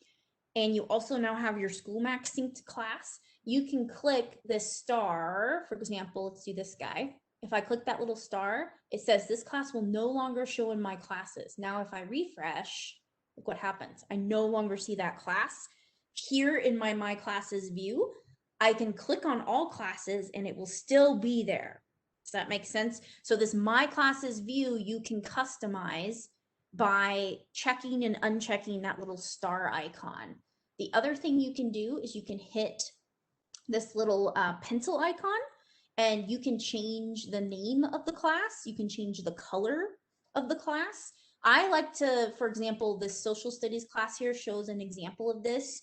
and you also now have your SchoolMax synced class. You can click this star, for example, let's do this guy. If I click that little star, it says this class will no longer show in my classes. Now, if I refresh, look what happens. I no longer see that class. Here in my classes view, I can click on all classes and it will still be there. Does that make sense? So this my classes view, you can customize by checking and unchecking that little star icon. The other thing you can do is you can hit this little pencil icon and you can change the name of the class. You can change the color of the class. I like to, for example, this social studies class here shows an example of this.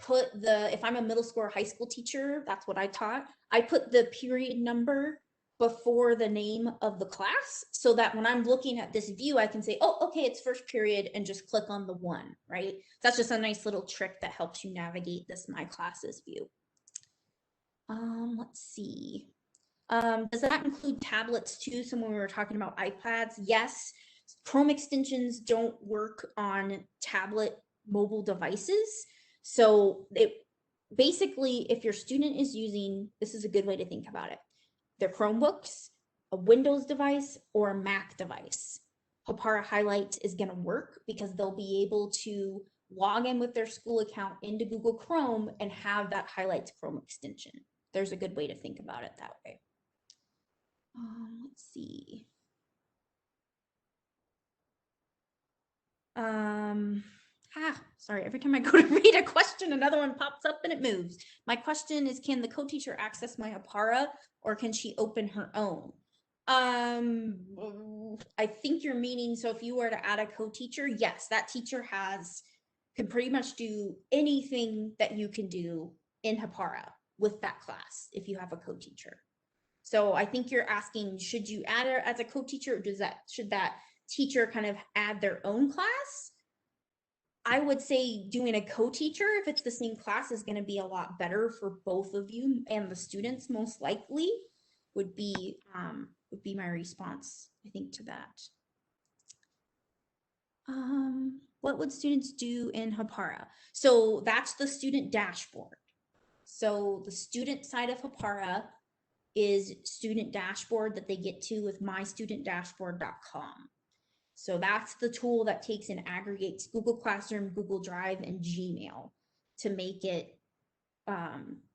If I'm a middle school or high school teacher, that's what I taught. I put the period number before the name of the class so that when I'm looking at this view, I can say, oh, okay, it's first period and just click on the one, right? That's just a nice little trick that helps you navigate this my classes view. Let's see. Does that include tablets too? So when we were talking about iPads, yes, Chrome extensions don't work on tablet mobile devices. So basically, if your student is using, this is a good way to think about it, their Chromebooks, a Windows device, or a Mac device, Hapara Highlight is going to work because they'll be able to log in with their school account into Google Chrome and have that Highlights Chrome extension. There's a good way to think about it that way. Let's see. Sorry, every time I go to read a question, another one pops up and it moves. My question is, can the co-teacher access my Hapara or can she open her own? I think you're meaning, so if you were to add a co-teacher, yes, that teacher can pretty much do anything that you can do in Hapara with that class if you have a co-teacher. So I think you're asking, should you add her as a co-teacher or should that teacher kind of add their own class? I would say doing a co-teacher, if it's the same class, is going to be a lot better for both of you and the students, most likely, would be my response, I think, to that. What would students do in Hapara? So that's the student dashboard. So the student side of Hapara is student dashboard that they get to with mystudentdashboard.com. So that's the tool that takes and aggregates Google Classroom, Google Drive, and Gmail to make it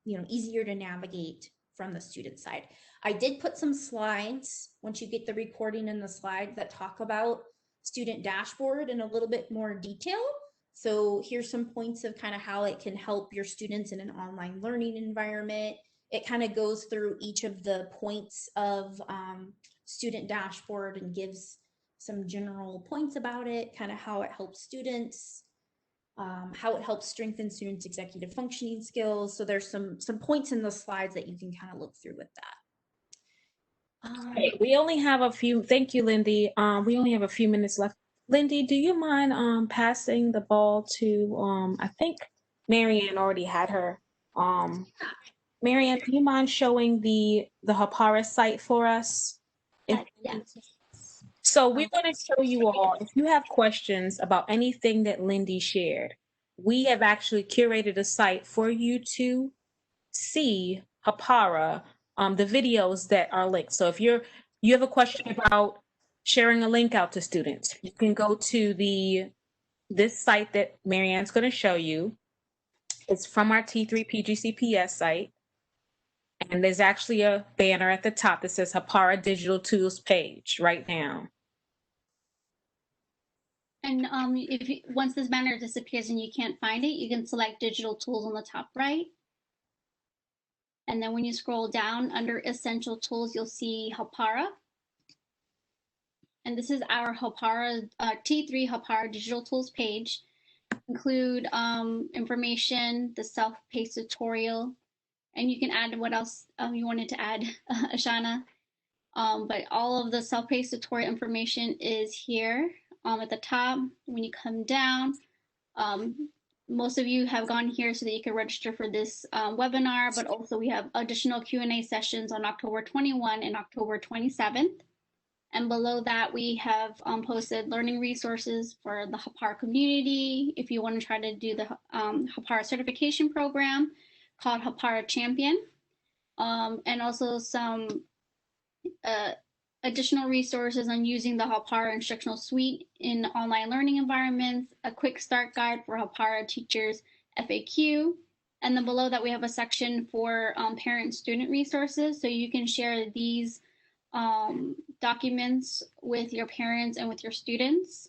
easier to navigate from the student side. I did put some slides once you get the recording and the slides that talk about student dashboard in a little bit more detail. So here's some points of kind of how it can help your students in an online learning environment. It kind of goes through each of the points of student dashboard and gives some general points about it, kind of how it helps students, how it helps strengthen students' executive functioning skills. So there's some points in the slides that you can kind of look through with that. Okay, we only have a few. Thank you, Lindy. We only have a few minutes left. Lindy, do you mind passing the ball to I think Marianne already had her. Marianne, do you mind showing the Hapara site for us? Yeah. So we want to show you all, if you have questions about anything that Lindy shared, we have actually curated a site for you to see Hapara, the videos that are linked. So if you have a question about sharing a link out to students, you can go to this site that Marianne's going to show you. It's from our T3 PGCPS site. And there's actually a banner at the top that says Hapara Digital Tools page right now. And once this banner disappears and you can't find it, you can select digital tools on the top right. And then when you scroll down under essential tools, you'll see Hapara. And this is our Hapara T3 Hapara digital tools page. Include information, the self-paced tutorial, and you can add what else you wanted to add, Ashana. But all of the self-paced tutorial information is here at the top. When you come down, most of you have gone here so that you can register for this webinar, but also we have additional Q&A sessions on October 21 and October 27th. And below that, we have posted learning resources for the Hapara community. If you want to try to do the Hapara certification program called Hapara Champion, and also some additional resources on using the Hapara instructional suite in online learning environments, a quick start guide for Hapara teachers FAQ, and then below that we have a section for parent-student resources, so you can share these documents with your parents and with your students.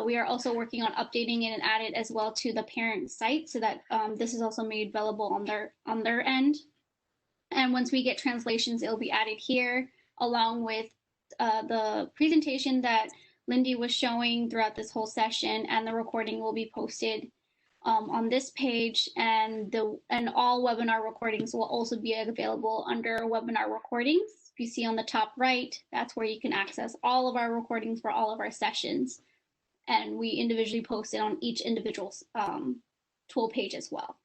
We are also working on updating it and add it as well to the parent site so that this is also made available on their end. And once we get translations, it will be added here along with the presentation that Lindy was showing throughout this whole session, and the recording will be posted on this page, and all webinar recordings will also be available under webinar recordings. If you see on the top right, that's where you can access all of our recordings for all of our sessions, and we individually post it on each individual tool page as well.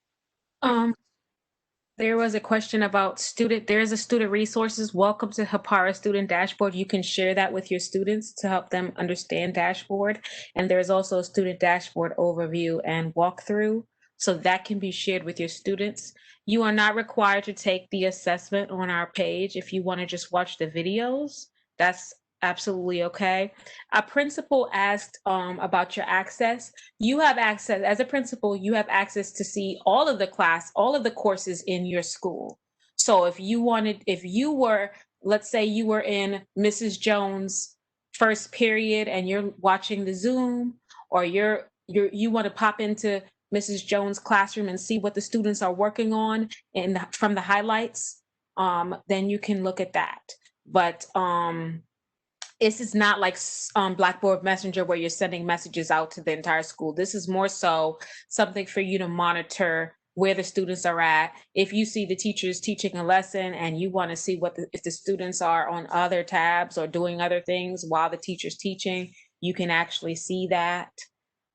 There was a question about there's a student resources. Welcome to Hapara Student Dashboard. You can share that with your students to help them understand dashboard. And there's also a student dashboard overview and walkthrough. So that can be shared with your students. You are not required to take the assessment on our page. If you want to just watch the videos, that's absolutely okay. A principal asked about your access. You have access, as a principal, you have access to see all of the courses in your school. So if you were, let's say you were in Mrs. Jones' first period and you're watching the Zoom, or you want to pop into Mrs. Jones' classroom and see what the students are working on from the highlights, then you can look at that. But this is not like Blackboard Messenger where you're sending messages out to the entire school. This is more so something for you to monitor where the students are at. If you see the teachers teaching a lesson and you want to see if the students are on other tabs or doing other things while the teacher's teaching, you can actually see that.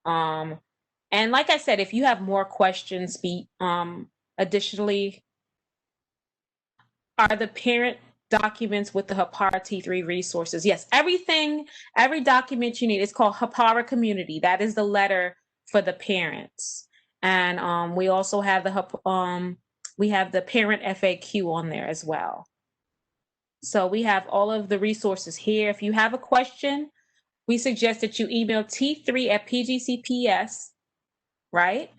And like I said, if you have more questions, additionally, are the parent documents with the Hapara T3 resources. Yes, every document you need. It's called Hapara Community. That is the letter for the parents. And we also have the parent FAQ on there as well. So we have all of the resources here. If you have a question, we suggest that you email T3@PGCPS, right?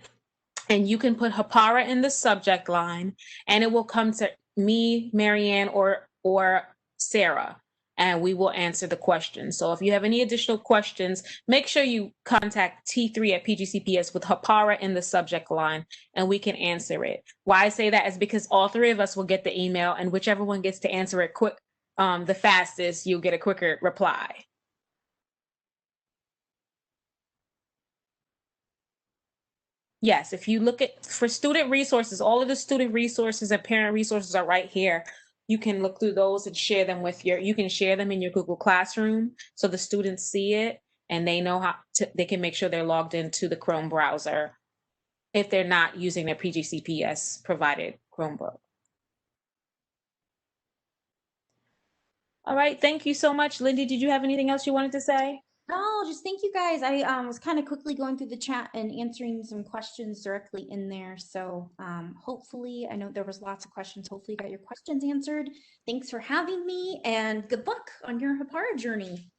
And you can put Hapara in the subject line, and it will come to me, Marianne, or Sarah, and we will answer the questions. So if you have any additional questions, make sure you contact T3 at PGCPS with Hapara in the subject line, and we can answer it. Why I say that is because all three of us will get the email, and whichever one gets to answer it quick, the fastest, you'll get a quicker reply. Yes, if you look at for student resources, all of the student resources and parent resources are right here. You can look through those and share them with you can share them in your Google Classroom so the students see it and they know they can make sure they're logged into the Chrome browser if they're not using their PGCPS provided Chromebook. All right, thank you so much. Lindy, did you have anything else you wanted to say? No, just thank you guys. I was kind of quickly going through the chat and answering some questions directly in there. So hopefully, I know there was lots of questions. Hopefully you got your questions answered. Thanks for having me and good luck on your Hapara journey.